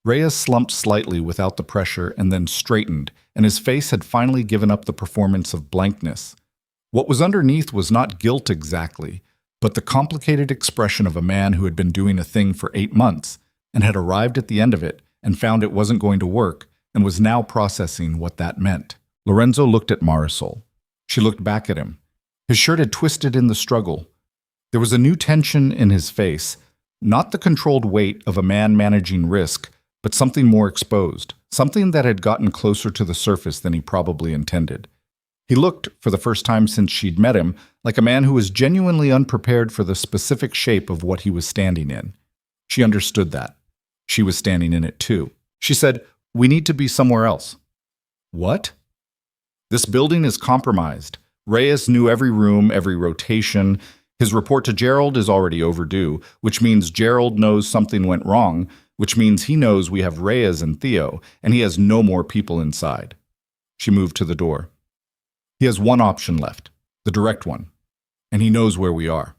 Reyes slumped slightly without the pressure and then straightened, and his face had finally given up the performance of blankness. What was underneath was not guilt exactly, but the complicated expression of a man who had been doing a thing for 8 months and had arrived at the end of it and found it wasn't going to work and was now processing what that meant. Lorenzo looked at Marisol. She looked back at him. His shirt had twisted in the struggle. There was a new tension in his face, not the controlled weight of a man managing risk, but something more exposed, something that had gotten closer to the surface than he probably intended. He looked, for the first time since she'd met him, like a man who was genuinely unprepared for the specific shape of what he was standing in. She understood that. She was standing in it too. She said, "We need to be somewhere else." "What?" "This building is compromised. Reyes knew every room, every rotation. His report to Gerald is already overdue, which means Gerald knows something went wrong, which means he knows we have Reyes and Theo, and he has no more people inside." She moved to the door. "He has one option left, the direct one, and he knows where we are."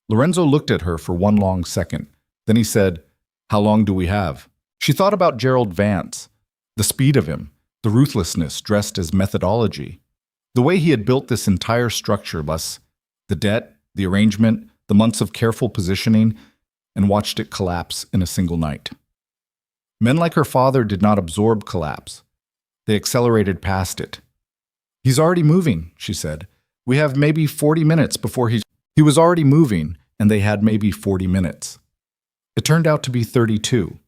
Lorenzo looked at her for one long second. Then he said, "How long do we have?" She thought about Gerald Vance, the speed of him, the ruthlessness dressed as methodology, the way he had built this entire structure, less the debt, the arrangement, the months of careful positioning, and watched it collapse in a single night. Men like her father did not absorb collapse. They accelerated past it. "He's already moving," she said. "We have maybe 40 minutes before he was already moving, and they had maybe 40 minutes. It turned out to be 32.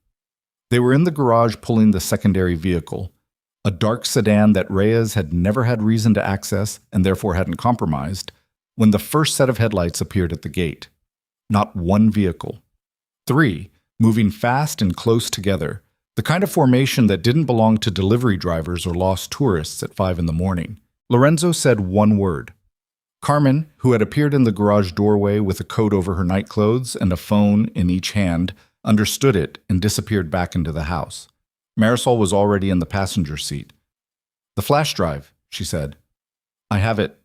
They were in the garage pulling the secondary vehicle, a dark sedan that Reyes had never had reason to access and therefore hadn't compromised, when the first set of headlights appeared at the gate. Not one vehicle. 3, moving fast and close together, the kind of formation that didn't belong to delivery drivers or lost tourists at 5 in the morning. Lorenzo said one word. Carmen, who had appeared in the garage doorway with a coat over her nightclothes and a phone in each hand, understood it and disappeared back into the house. Marisol was already in the passenger seat. "The flash drive," she said. "I have it."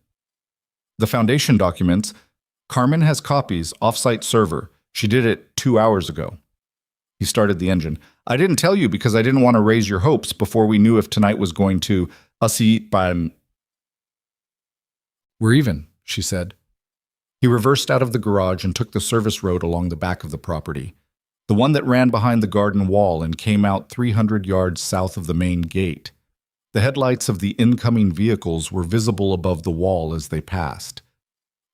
"The foundation documents. Carmen has copies, off-site server. She did it 2 hours ago." He started the engine. "I didn't tell you because I didn't want to raise your hopes before we knew if tonight was going to así pan." "We're even," she said. He reversed out of the garage and took the service road along the back of the property, the one that ran behind the garden wall and came out 300 yards south of the main gate. The headlights of the incoming vehicles were visible above the wall as they passed.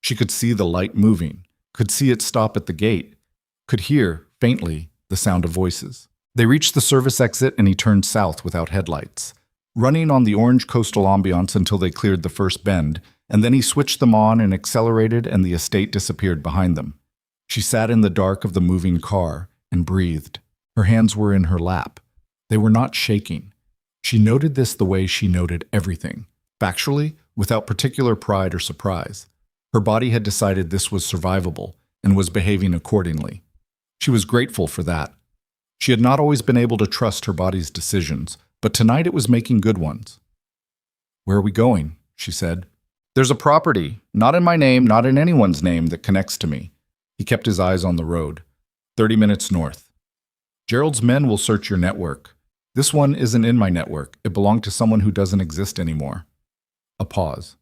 She could see the light moving, could see it stop at the gate, could hear, faintly, the sound of voices. They reached the service exit and he turned south without headlights, running on the orange coastal ambiance until they cleared the first bend, and then he switched them on and accelerated and the estate disappeared behind them. She sat in the dark of the moving car and breathed. Her hands were in her lap. They were not shaking. She noted this the way she noted everything, factually, without particular pride or surprise. Her body had decided this was survivable and was behaving accordingly. She was grateful for that. She had not always been able to trust her body's decisions, but tonight it was making good ones. "Where are we going?" she said. "There's a property, not in my name, not in anyone's name, that connects to me." He kept his eyes on the road. 30 minutes north. "Gerald's men will search your network. This one isn't in my network. It belonged to someone who doesn't exist anymore." A pause.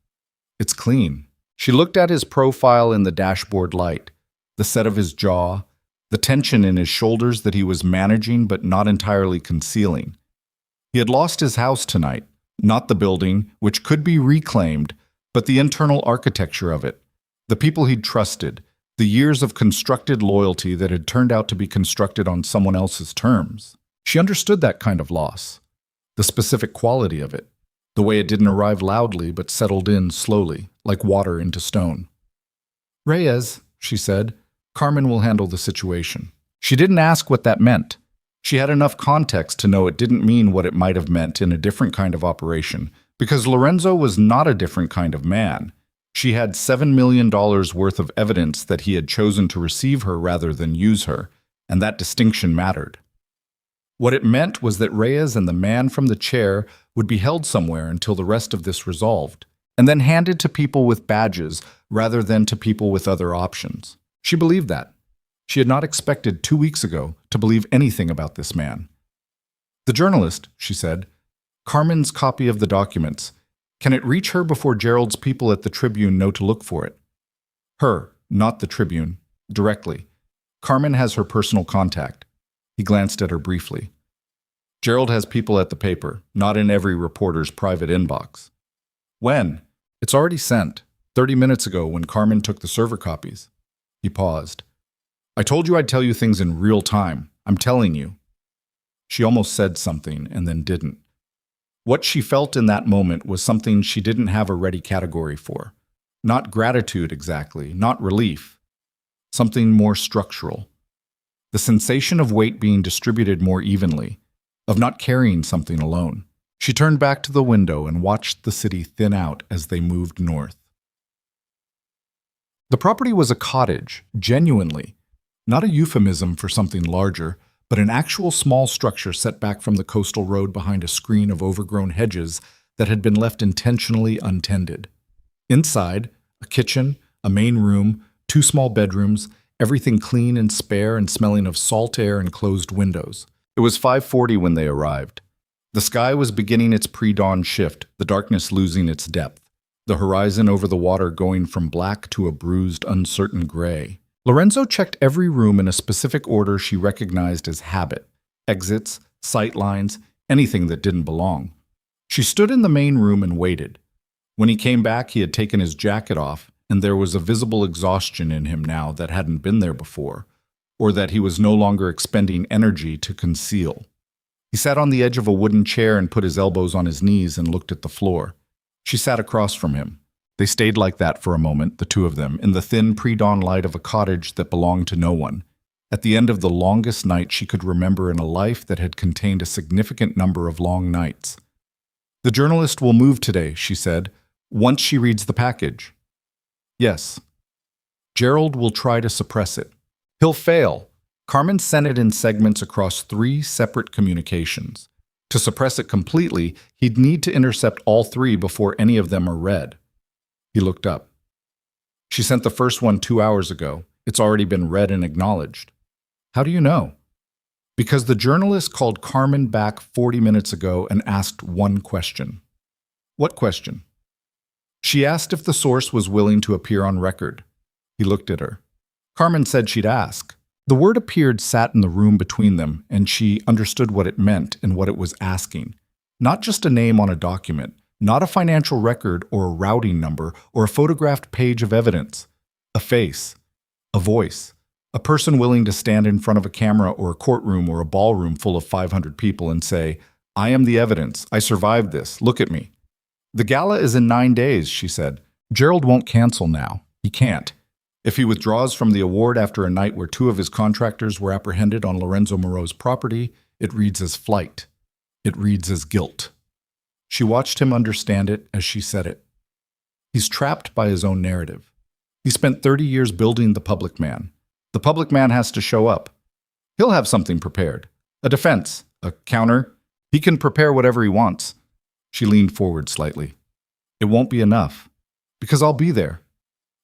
"It's clean." She looked at his profile in the dashboard light, the set of his jaw, the tension in his shoulders that he was managing but not entirely concealing. He had lost his house tonight, not the building, which could be reclaimed, but the internal architecture of it, the people he'd trusted, the years of constructed loyalty that had turned out to be constructed on someone else's terms. She understood that kind of loss, the specific quality of it, the way it didn't arrive loudly but settled in slowly, like water into stone. "Reyes," she said, "Carmen will handle the situation." She didn't ask what that meant. She had enough context to know it didn't mean what it might have meant in a different kind of operation, because Lorenzo was not a different kind of man. She had $7 million worth of evidence that he had chosen to receive her rather than use her, and that distinction mattered. What it meant was that Reyes and the man from the chair would be held somewhere until the rest of this resolved, and then handed to people with badges rather than to people with other options. She believed that. She had not expected 2 weeks ago to believe anything about this man. "The journalist," she said, "Carmen's copy of the documents. Can it reach her before Gerald's people at the Tribune know to look for it?" "Her, not the Tribune. Directly. Carmen has her personal contact." He glanced at her briefly. "Gerald has people at the paper, not in every reporter's private inbox." "When?" "It's already sent. 30 minutes ago when Carmen took the server copies." He paused. "I told you I'd tell you things in real time. I'm telling you." She almost said something and then didn't. What she felt in that moment was something she didn't have a ready category for. Not gratitude exactly, not relief. Something more structural. The sensation of weight being distributed more evenly, of not carrying something alone. She turned back to the window and watched the city thin out as they moved north. The property was a cottage, genuinely. Not a euphemism for something larger, but an actual small structure set back from the coastal road behind a screen of overgrown hedges that had been left intentionally untended. Inside, a kitchen, a main room, 2 small bedrooms, everything clean and spare and smelling of salt air and closed windows. It was 5:40 when they arrived. The sky was beginning its pre-dawn shift, the darkness losing its depth, the horizon over the water going from black to a bruised, uncertain gray. Lorenzo checked every room in a specific order she recognized as habit: exits, sight lines, anything that didn't belong. She stood in the main room and waited. When he came back, he had taken his jacket off, and there was a visible exhaustion in him now that hadn't been there before, or that he was no longer expending energy to conceal. He sat on the edge of a wooden chair and put his elbows on his knees and looked at the floor. She sat across from him. They stayed like that for a moment, the two of them, in the thin pre-dawn light of a cottage that belonged to no one, at the end of the longest night she could remember in a life that had contained a significant number of long nights. "The journalist will move today," she said, "once she reads the package." "Yes." "Gerald will try to suppress it. He'll fail." Carmen sent it in segments across 3 separate communications. To suppress it completely, he'd need to intercept all 3 before any of them are read. He looked up. "She sent the first one 2 hours ago. It's already been read and acknowledged." "How do you know?" "Because the journalist called Carmen back 40 minutes ago and asked one question." "What question?" "She asked if the source was willing to appear on record." He looked at her. "Carmen said she'd ask." The word appeared sat in the room between them, and she understood what it meant and what it was asking. Not just a name on a document, not a financial record or a routing number or a photographed page of evidence. A face, a voice, a person willing to stand in front of a camera or a courtroom or a ballroom full of 500 people and say, "I am the evidence. I survived this. Look at me." "The gala is in 9 days," she said. "Gerald won't cancel now. He can't. If he withdraws from the award after a night where 2 of his contractors were apprehended on Lorenzo Moreau's property, it reads as flight. It reads as guilt." She watched him understand it as she said it. He's trapped by his own narrative. He spent 30 years building the public man. The public man has to show up. He'll have something prepared. A defense, a counter. He can prepare whatever he wants. She leaned forward slightly. "It won't be enough. Because I'll be there."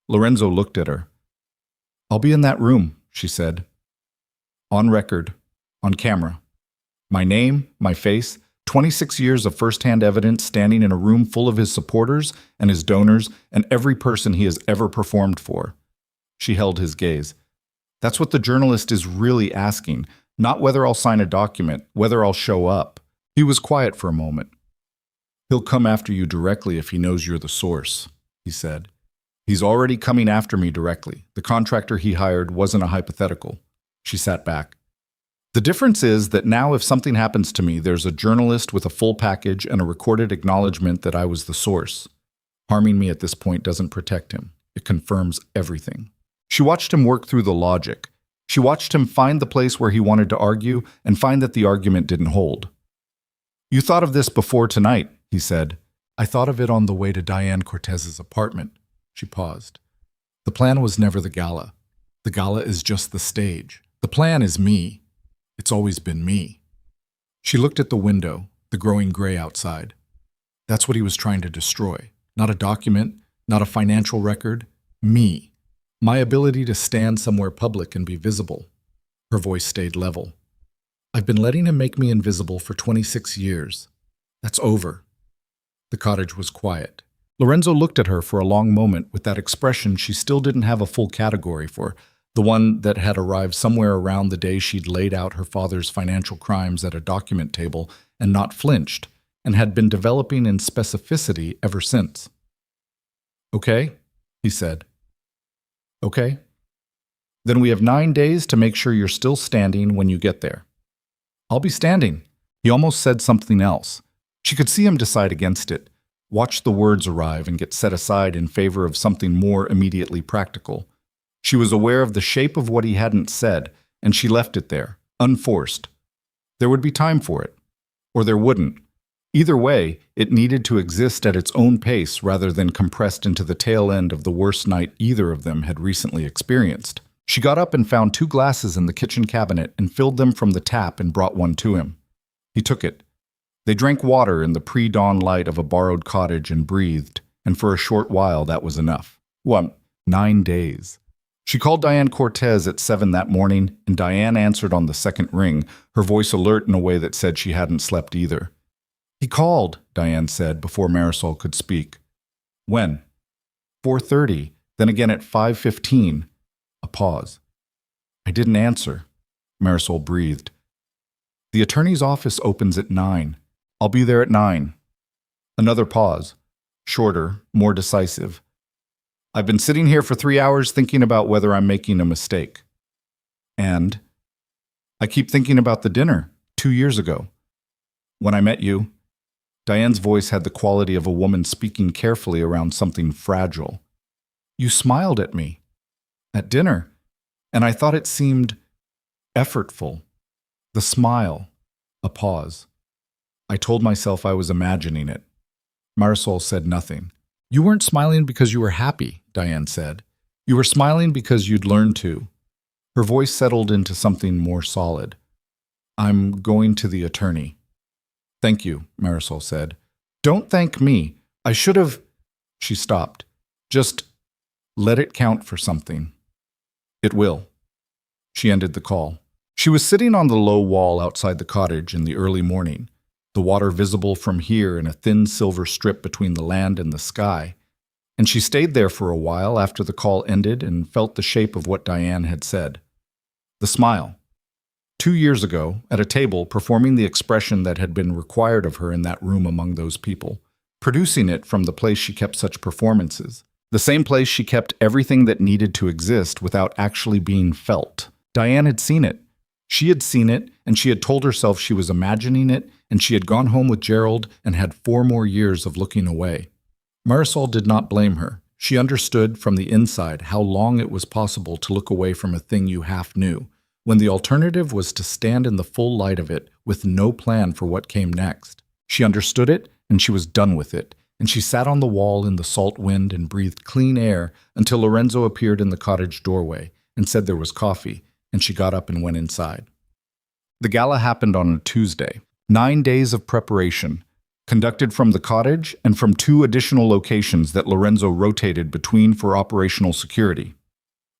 Lorenzo looked at her. "I'll be in that room," she said. "On record, on camera. My name, my face, 26 years of first-hand evidence standing in a room full of his supporters and his donors and every person he has ever performed for." She held his gaze. That's what the journalist is really asking, not whether I'll sign a document, whether I'll show up. He was quiet for a moment. He'll come after you directly if he knows you're the source, he said. He's already coming after me directly. The contractor he hired wasn't a hypothetical. She sat back. The difference is that now if something happens to me, there's a journalist with a full package and a recorded acknowledgement that I was the source. Harming me at this point doesn't protect him. It confirms everything. She watched him work through the logic. She watched him find the place where he wanted to argue and find that the argument didn't hold. You thought of this before tonight, he said. I thought of it on the way to Diane Cortez's apartment. She paused. The plan was never the gala. The gala is just the stage. The plan is me. It's always been me. She looked at the window, the growing gray outside. That's what he was trying to destroy. Not a document, not a financial record. Me. My ability to stand somewhere public and be visible. Her voice stayed level. I've been letting him make me invisible for 26 years. That's over. The cottage was quiet. Lorenzo looked at her for a long moment with that expression she still didn't have a full category for, the one that had arrived somewhere around the day she'd laid out her father's financial crimes at a document table and not flinched, and had been developing in specificity ever since. Okay, he said. Okay. Then we have 9 days to make sure you're still standing when you get there. I'll be standing. He almost said something else. She could see him decide against it, watch the words arrive and get set aside in favor of something more immediately practical. She was aware of the shape of what he hadn't said, and she left it there, unforced. There would be time for it. Or there wouldn't. Either way, it needed to exist at its own pace rather than compressed into the tail end of the worst night either of them had recently experienced. She got up and found 2 glasses in the kitchen cabinet and filled them from the tap and brought one to him. He took it. They drank water in the pre-dawn light of a borrowed cottage and breathed, and for a short while that was enough. 9 days. She called Diane Cortez at 7 that morning, and Diane answered on the second ring, her voice alert in a way that said she hadn't slept either. He called, Diane said before Marisol could speak. When? 4:30, then again at 5:15. A pause. I didn't answer. Marisol breathed. The attorney's office opens at 9. I'll be there at 9. Another pause. Shorter, more decisive. I've been sitting here for 3 hours thinking about whether I'm making a mistake. And I keep thinking about the dinner 2 years ago. When I met you, Diane's voice had the quality of a woman speaking carefully around something fragile. You smiled at me. At dinner, and I thought it seemed effortful. The smile, a pause. I told myself I was imagining it. Marisol said nothing. You weren't smiling because you were happy, Diane said. You were smiling because you'd learned to. Her voice settled into something more solid. I'm going to the attorney. Thank you, Marisol said. Don't thank me. I should have... She stopped. Just let it count for something. It will. She ended the call. She was sitting on the low wall outside the cottage in the early morning, the water visible from here in a thin silver strip between the land and the sky, and she stayed there for a while after the call ended and felt the shape of what Diane had said. The smile. 2 years ago, at a table, performing the expression that had been required of her in that room among those people, producing it from the place she kept such performances. The same place she kept everything that needed to exist without actually being felt. Diane had seen it. She had seen it, and she had told herself she was imagining it, and she had gone home with Gerald and had 4 more years of looking away. Marisol did not blame her. She understood from the inside how long it was possible to look away from a thing you half knew, when the alternative was to stand in the full light of it with no plan for what came next. She understood it, and she was done with it. And she sat on the wall in the salt wind and breathed clean air until Lorenzo appeared in the cottage doorway and said there was coffee, and she got up and went inside. The gala happened on a Tuesday. 9 days of preparation, conducted from the cottage and from 2 additional locations that Lorenzo rotated between for operational security.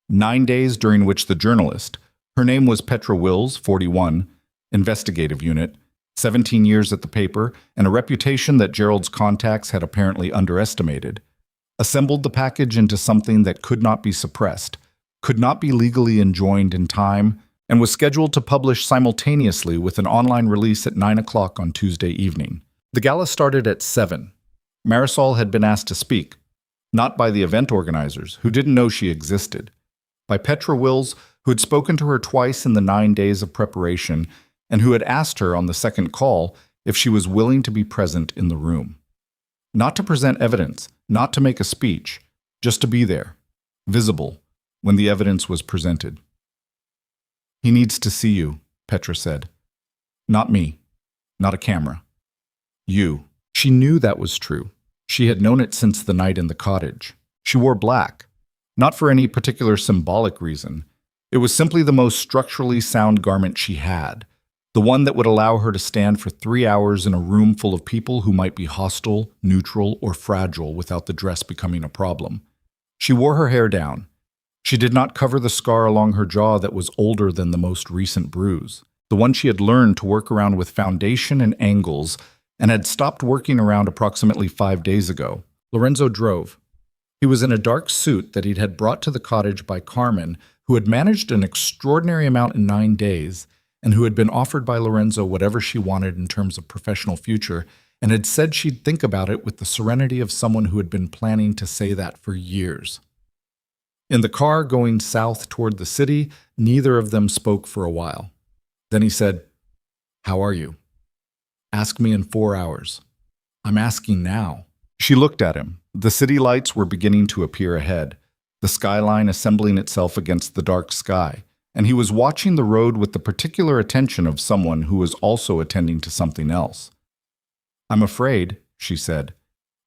9 days during which the journalist, her name was Petra Wills, 41, investigative unit, 17 years at the paper, and a reputation that Gerald's contacts had apparently underestimated, assembled the package into something that could not be suppressed, could not be legally enjoined in time, and was scheduled to publish simultaneously with an online release at 9 o'clock on Tuesday evening. The gala started at 7. Marisol had been asked to speak, not by the event organizers, who didn't know she existed, by Petra Wills, who had spoken to her twice in the 9 days of preparation, and who had asked her on the second call if she was willing to be present in the room. Not to present evidence, not to make a speech, just to be there, visible, when the evidence was presented. "He needs to see you," Petra said. "Not me, not a camera. You." She knew that was true. She had known it since the night in the cottage. She wore black, not for any particular symbolic reason. It was simply the most structurally sound garment she had, the one that would allow her to stand for 3 hours in a room full of people who might be hostile, neutral, or fragile without the dress becoming a problem. She wore her hair down. She did not cover the scar along her jaw that was older than the most recent bruise, the one she had learned to work around with foundation and angles and had stopped working around approximately 5 days ago. Lorenzo drove. He was in a dark suit that he'd had brought to the cottage by Carmen, who had managed an extraordinary amount in 9 days, and who had been offered by Lorenzo whatever she wanted in terms of professional future, and had said she'd think about it with the serenity of someone who had been planning to say that for years. In the car going south toward the city, neither of them spoke for a while. Then he said, "How are you?" "Ask me in 4 hours." "I'm asking now." She looked at him. The city lights were beginning to appear ahead, the skyline assembling itself against the dark sky, and he was watching the road with the particular attention of someone who was also attending to something else. "I'm afraid," she said.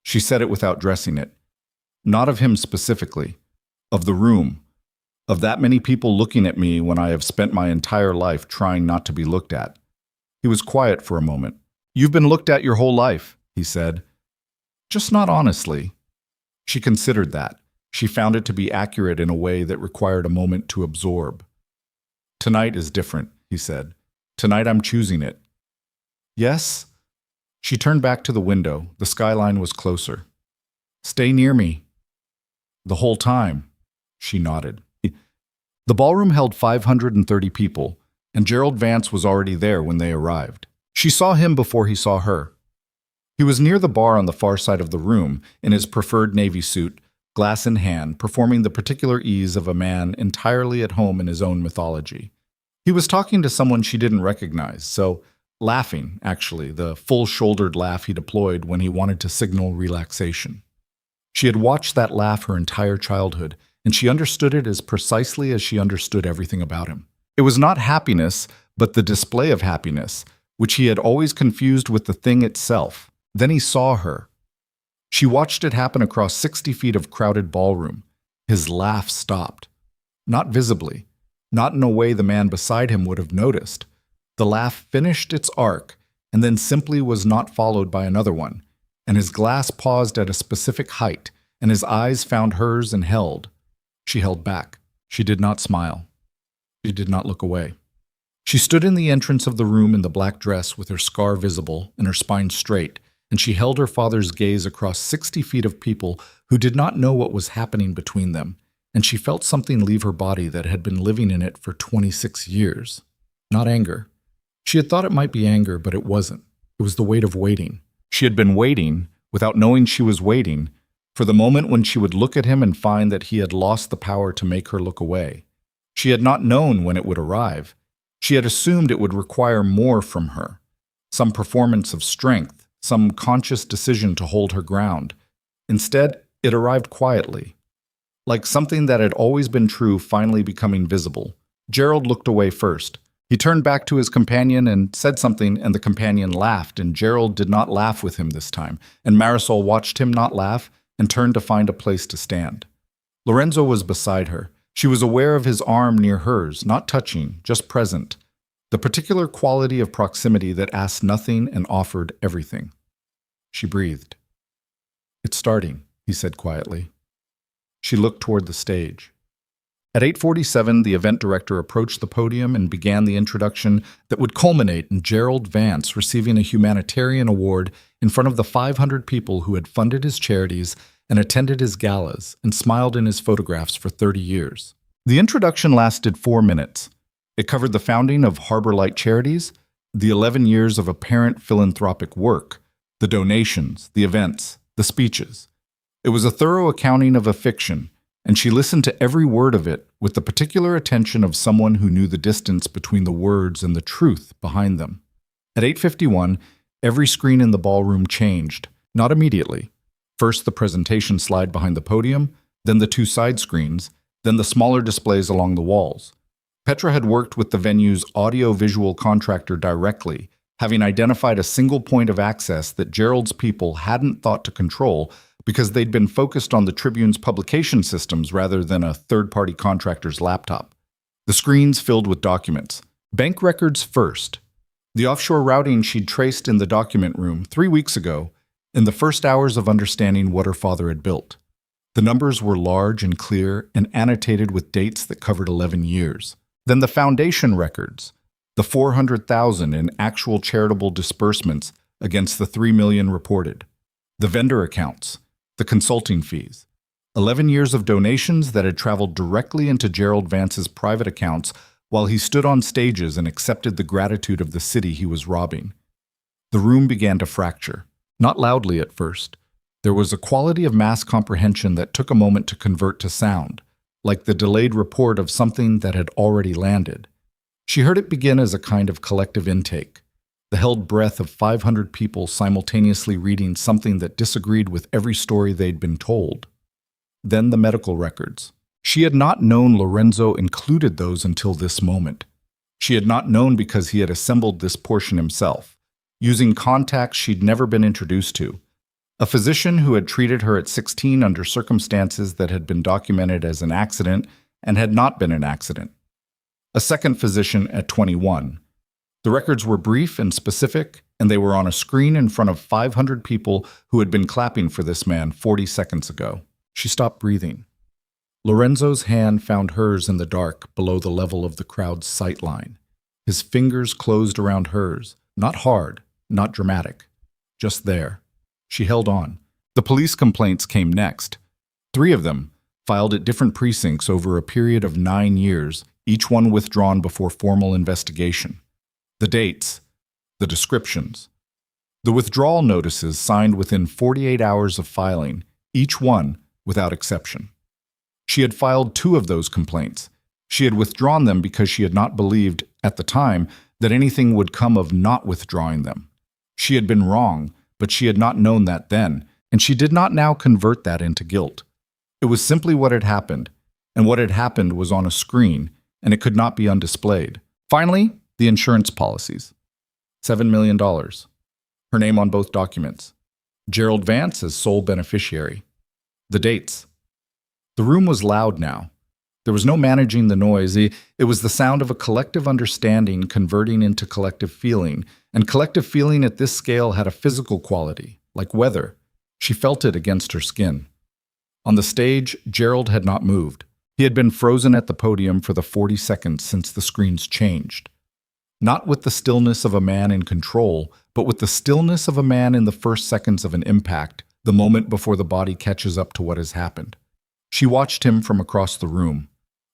She said it without dressing it. Not of him specifically, of the room, of that many people looking at me when I have spent my entire life trying not to be looked at. He was quiet for a moment. "You've been looked at your whole life," he said. "Just not honestly." She considered that. She found it to be accurate in a way that required a moment to absorb. "Tonight is different," he said. "Tonight I'm choosing it." "Yes?" She turned back to the window. The skyline was closer. "Stay near me." "The whole time." She nodded. The ballroom held 530 people, and Gerald Vance was already there when they arrived. She saw him before he saw her. He was near the bar on the far side of the room, in his preferred navy suit, glass in hand, performing the particular ease of a man entirely at home in his own mythology. He was talking to someone she didn't recognize, so laughing, actually, the full-shouldered laugh he deployed when he wanted to signal relaxation. She had watched that laugh her entire childhood, and she understood it as precisely as she understood everything about him. It was not happiness, but the display of happiness, which he had always confused with the thing itself. Then he saw her. She watched it happen across 60 feet of crowded ballroom. His laugh stopped. Not visibly, not in a way the man beside him would have noticed. The laugh finished its arc, and then simply was not followed by another one, and his glass paused at a specific height, and his eyes found hers and held. She held back. She did not smile. She did not look away. She stood in the entrance of the room in the black dress with her scar visible and her spine straight, and she held her father's gaze across 60 feet of people who did not know what was happening between them, and she felt something leave her body that had been living in it for 26 years. Not anger. She had thought it might be anger, but it wasn't. It was the weight of waiting. She had been waiting, without knowing she was waiting, for the moment when she would look at him and find that he had lost the power to make her look away. She had not known when it would arrive. She had assumed it would require more from her, some performance of strength, some conscious decision to hold her ground. Instead, it arrived quietly, like something that had always been true finally becoming visible. Gerald looked away first. He turned back to his companion and said something, and the companion laughed, and Gerald did not laugh with him this time, and Marisol watched him not laugh and turned to find a place to stand. Lorenzo was beside her. She was aware of his arm near hers, not touching, just present. The particular quality of proximity that asked nothing and offered everything. She breathed. "It's starting," he said quietly. She looked toward the stage. At 8:47, the event director approached the podium and began the introduction that would culminate in Gerald Vance receiving a humanitarian award in front of the 500 people who had funded his charities and attended his galas and smiled in his photographs for 30 years. The introduction lasted 4 minutes. It covered the founding of Harbor Light Charities, the 11 years of apparent philanthropic work, the donations, the events, the speeches. It was a thorough accounting of a fiction, and she listened to every word of it with the particular attention of someone who knew the distance between the words and the truth behind them. At 8:51, every screen in the ballroom changed, not immediately. First the presentation slide behind the podium, then the 2 side screens, then the smaller displays along the walls. Petra had worked with the venue's audio-visual contractor directly, having identified a single point of access that Gerald's people hadn't thought to control because they'd been focused on the Tribune's publication systems rather than a third-party contractor's laptop. The screens filled with documents. Bank records first. The offshore routing she'd traced in the document room 3 weeks ago, in the first hours of understanding what her father had built. The numbers were large and clear and annotated with dates that covered 11 years. Then the foundation records, the $400,000 in actual charitable disbursements against the $3 million reported. The vendor accounts, the consulting fees. 11 years of donations that had traveled directly into Gerald Vance's private accounts while he stood on stages and accepted the gratitude of the city he was robbing. The room began to fracture, not loudly at first. There was a quality of mass comprehension that took a moment to convert to sound, like the delayed report of something that had already landed. She heard it begin as a kind of collective intake, the held breath of 500 people simultaneously reading something that disagreed with every story they'd been told. Then the medical records. She had not known Lorenzo included those until this moment. She had not known because he had assembled this portion himself, using contacts she'd never been introduced to. A physician who had treated her at 16 under circumstances that had been documented as an accident and had not been an accident. A second physician at 21. The records were brief and specific, and they were on a screen in front of 500 people who had been clapping for this man 40 seconds ago. She stopped breathing. Lorenzo's hand found hers in the dark below the level of the crowd's sight line. His fingers closed around hers, not hard, not dramatic, just there. She held on. The police complaints came next. 3 of them, filed at different precincts over a period of 9 years, each one withdrawn before formal investigation. The dates, the descriptions. The withdrawal notices signed within 48 hours of filing, each one without exception. She had filed 2 of those complaints. She had withdrawn them because she had not believed, at the time, that anything would come of not withdrawing them. She had been wrong, but she had not known that then, and she did not now convert that into guilt. It was simply what had happened, and what had happened was on a screen, and it could not be undisplayed. Finally, the insurance policies. $7 million. Her name on both documents. Gerald Vance as sole beneficiary. The dates. The room was loud now. There was no managing the noise. It was the sound of a collective understanding converting into collective feeling, and collective feeling at this scale had a physical quality, like weather. She felt it against her skin. On the stage, Gerald had not moved. He had been frozen at the podium for the 40 seconds since the screens changed. Not with the stillness of a man in control, but with the stillness of a man in the first seconds of an impact, the moment before the body catches up to what has happened. She watched him from across the room.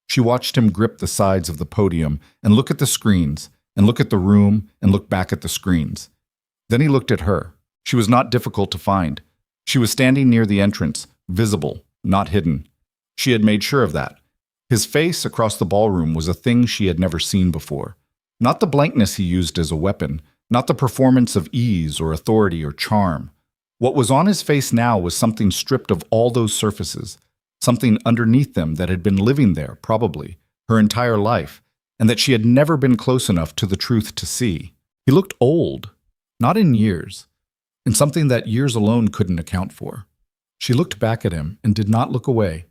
She watched him grip the sides of the podium and look at the screens, and look at the room and look back at the screens. Then he looked at her. She was not difficult to find. She was standing near the entrance, visible, not hidden. She had made sure of that. His face across the ballroom was a thing she had never seen before. Not the blankness he used as a weapon, not the performance of ease or authority or charm. What was on his face now was something stripped of all those surfaces, something underneath them that had been living there, probably, her entire life, and that she had never been close enough to the truth to see. He looked old, not in years, in something that years alone couldn't account for. She looked back at him and did not look away,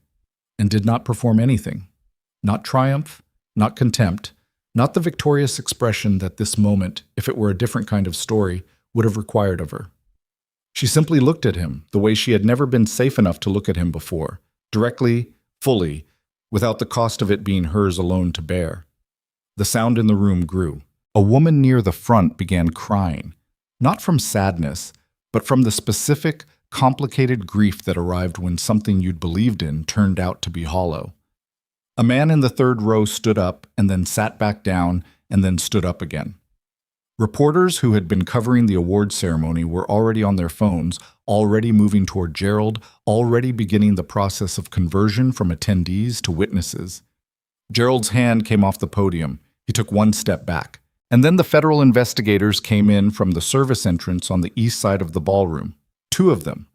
and did not perform anything. Not triumph, not contempt, not the victorious expression that this moment, if it were a different kind of story, would have required of her. She simply looked at him the way she had never been safe enough to look at him before, directly, fully, without the cost of it being hers alone to bear. The sound in the room grew. A woman near the front began crying, not from sadness, but from the specific, complicated grief that arrived when something you'd believed in turned out to be hollow. A man in the third row stood up and then sat back down and then stood up again. Reporters who had been covering the award ceremony were already on their phones, already moving toward Gerald, already beginning the process of conversion from attendees to witnesses. Gerald's hand came off the podium. He took one step back. And then the federal investigators came in from the service entrance on the east side of the ballroom. Two of them,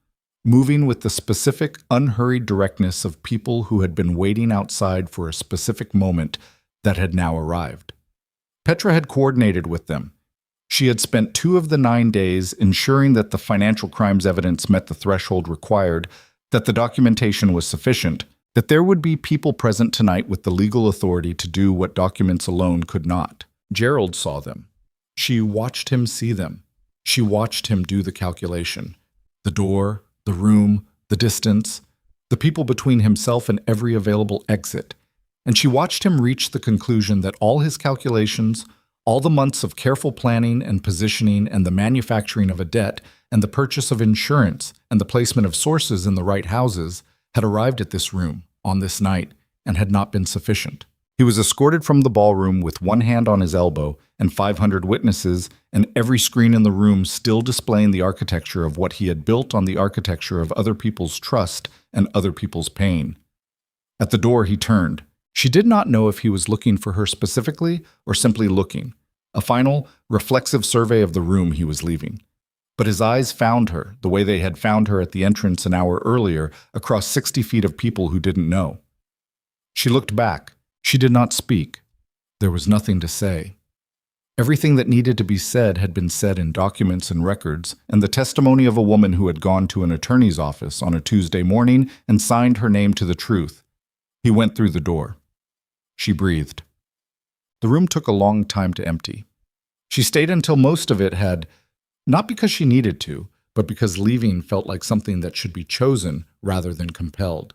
moving with the specific, unhurried directness of people who had been waiting outside for a specific moment that had now arrived. Petra had coordinated with them. She had spent 2 of the 9 days ensuring that the financial crimes evidence met the threshold required, that the documentation was sufficient, that there would be people present tonight with the legal authority to do what documents alone could not. Gerald saw them. She watched him see them. She watched him do the calculation. The door, the room, the distance, the people between himself and every available exit. And she watched him reach the conclusion that all his calculations, all the months of careful planning and positioning and the manufacturing of a debt and the purchase of insurance and the placement of sources in the right houses had arrived at this room on this night and had not been sufficient. He was escorted from the ballroom with one hand on his elbow and 500 witnesses and every screen in the room still displaying the architecture of what he had built on the architecture of other people's trust and other people's pain. At the door he turned. She did not know if he was looking for her specifically or simply looking, a final, reflexive survey of the room he was leaving. But his eyes found her, the way they had found her at the entrance an hour earlier, across 60 feet of people who didn't know. She looked back. She did not speak. There was nothing to say. Everything that needed to be said had been said in documents and records, and the testimony of a woman who had gone to an attorney's office on a Tuesday morning and signed her name to the truth. He went through the door. She breathed. The room took a long time to empty. She stayed until most of it had, not because she needed to, but because leaving felt like something that should be chosen rather than compelled.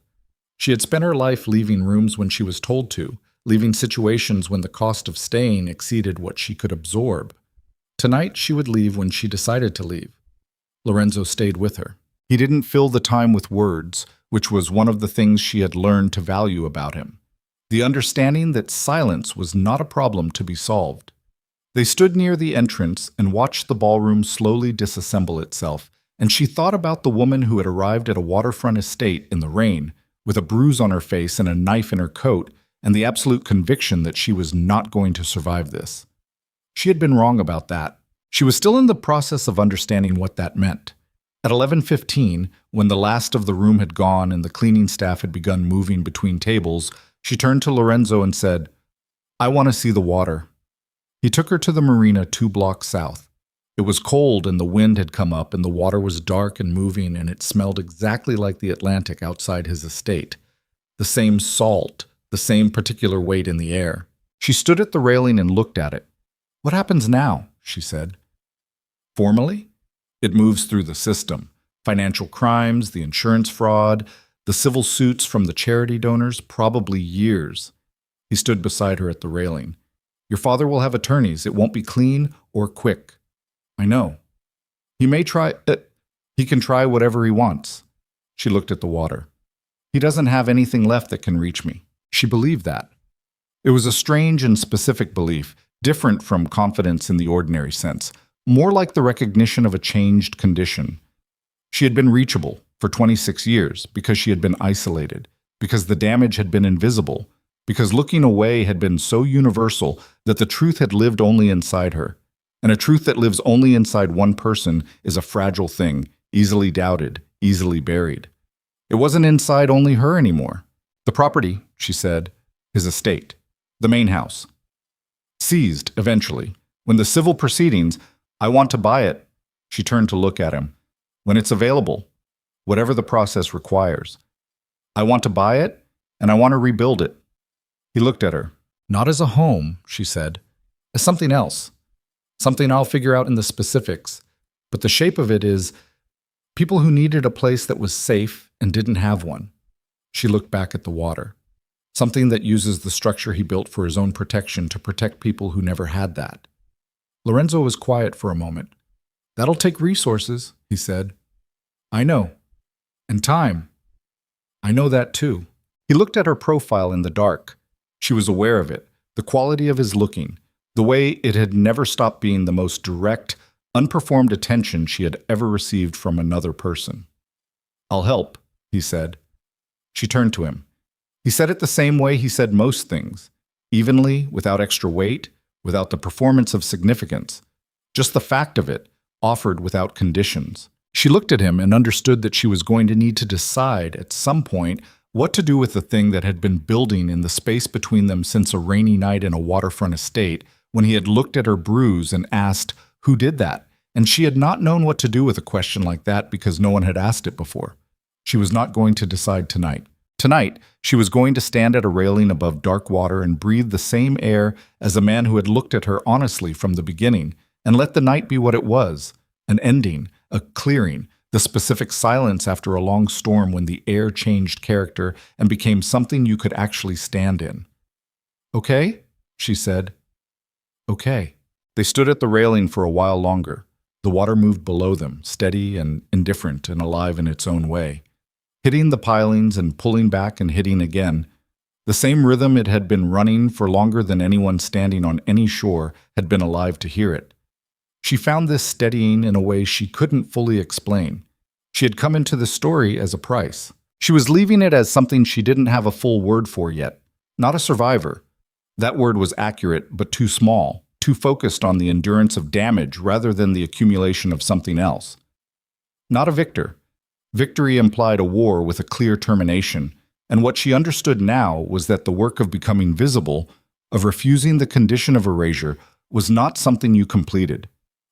She had spent her life leaving rooms when she was told to, leaving situations when the cost of staying exceeded what she could absorb. Tonight she would leave when she decided to leave. Lorenzo stayed with her. He didn't fill the time with words, which was one of the things she had learned to value about him. The understanding that silence was not a problem to be solved. They stood near the entrance and watched the ballroom slowly disassemble itself, and she thought about the woman who had arrived at a waterfront estate in the rain, with a bruise on her face and a knife in her coat, and the absolute conviction that she was not going to survive this. She had been wrong about that. She was still in the process of understanding what that meant. At 11:15, when the last of the room had gone and the cleaning staff had begun moving between tables, she turned to Lorenzo and said, "I want to see the water." He took her to the marina 2 blocks south. It was cold and the wind had come up and the water was dark and moving and it smelled exactly like the Atlantic outside his estate. The same salt, the same particular weight in the air. She stood at the railing and looked at it. "What happens now?" she said. "Formally? It moves through the system. Financial crimes, the insurance fraud, the civil suits from the charity donors, probably years." He stood beside her at the railing. "Your father will have attorneys. It won't be clean or quick." "I know." He can try whatever he wants." She looked at the water. "He doesn't have anything left that can reach me." She believed that. It was a strange and specific belief, different from confidence in the ordinary sense, more like the recognition of a changed condition. She had been reachable for 26 years because she had been isolated, because the damage had been invisible, because looking away had been so universal that the truth had lived only inside her. And a truth that lives only inside one person is a fragile thing, easily doubted, easily buried. It wasn't inside only her anymore. The property, she said, his estate, the main house. Seized, eventually. When the civil proceedings, "I want to buy it." She turned to look at him. "When it's available, whatever the process requires. I want to buy it, and I want to rebuild it." He looked at her. "Not as a home," she said, "as something else. Something I'll figure out in the specifics. But the shape of it is people who needed a place that was safe and didn't have one." She looked back at the water. "Something that uses the structure he built for his own protection to protect people who never had that." Lorenzo was quiet for a moment. "That'll take resources," he said. "I know. And time. I know that too." He looked at her profile in the dark. She was aware of it, the quality of his looking, the way it had never stopped being the most direct, unperformed attention she had ever received from another person. "I'll help," he said. She turned to him. He said it the same way he said most things, evenly, without extra weight, without the performance of significance. Just the fact of it, offered without conditions. She looked at him and understood that she was going to need to decide at some point what to do with the thing that had been building in the space between them since a rainy night in a waterfront estate when he had looked at her bruise and asked, "Who did that?" And she had not known what to do with a question like that because no one had asked it before. She was not going to decide tonight. Tonight, she was going to stand at a railing above dark water and breathe the same air as a man who had looked at her honestly from the beginning, and let the night be what it was, an ending, a clearing, the specific silence after a long storm when the air changed character and became something you could actually stand in. "Okay?" she said. "Okay." They stood at the railing for a while longer. The water moved below them, steady and indifferent and alive in its own way, hitting the pilings and pulling back and hitting again. The same rhythm it had been running for longer than anyone standing on any shore had been alive to hear it. She found this steadying in a way she couldn't fully explain. She had come into the story as a price. She was leaving it as something she didn't have a full word for yet. Not a survivor. That word was accurate, but too small, too focused on the endurance of damage rather than the accumulation of something else. Not a victor. Victory implied a war with a clear termination, and what she understood now was that the work of becoming visible, of refusing the condition of erasure, was not something you completed.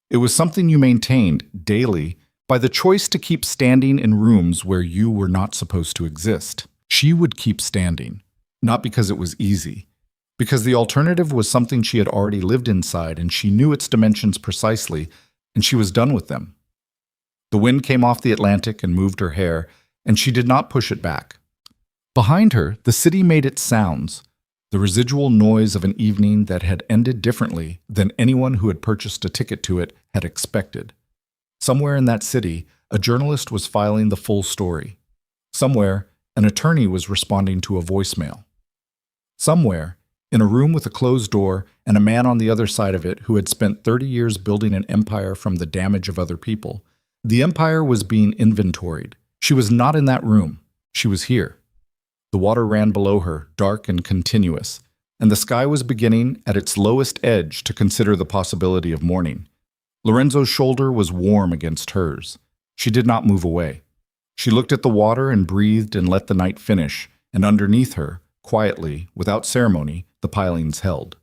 It was something you maintained daily by the choice to keep standing in rooms where you were not supposed to exist. She would keep standing, not because it was easy, because the alternative was something she had already lived inside and she knew its dimensions precisely, and she was done with them. The wind came off the Atlantic and moved her hair, and she did not push it back. Behind her, the city made its sounds, the residual noise of an evening that had ended differently than anyone who had purchased a ticket to it had expected. Somewhere in that city, a journalist was filing the full story. Somewhere, an attorney was responding to a voicemail. Somewhere, in a room with a closed door and a man on the other side of it who had spent 30 years building an empire from the damage of other people, the empire was being inventoried. She was not in that room. She was here. The water ran below her, dark and continuous, and the sky was beginning at its lowest edge to consider the possibility of morning. Lorenzo's shoulder was warm against hers. She did not move away. She looked at the water and breathed and let the night finish, and underneath her, quietly, without ceremony, the pilings held.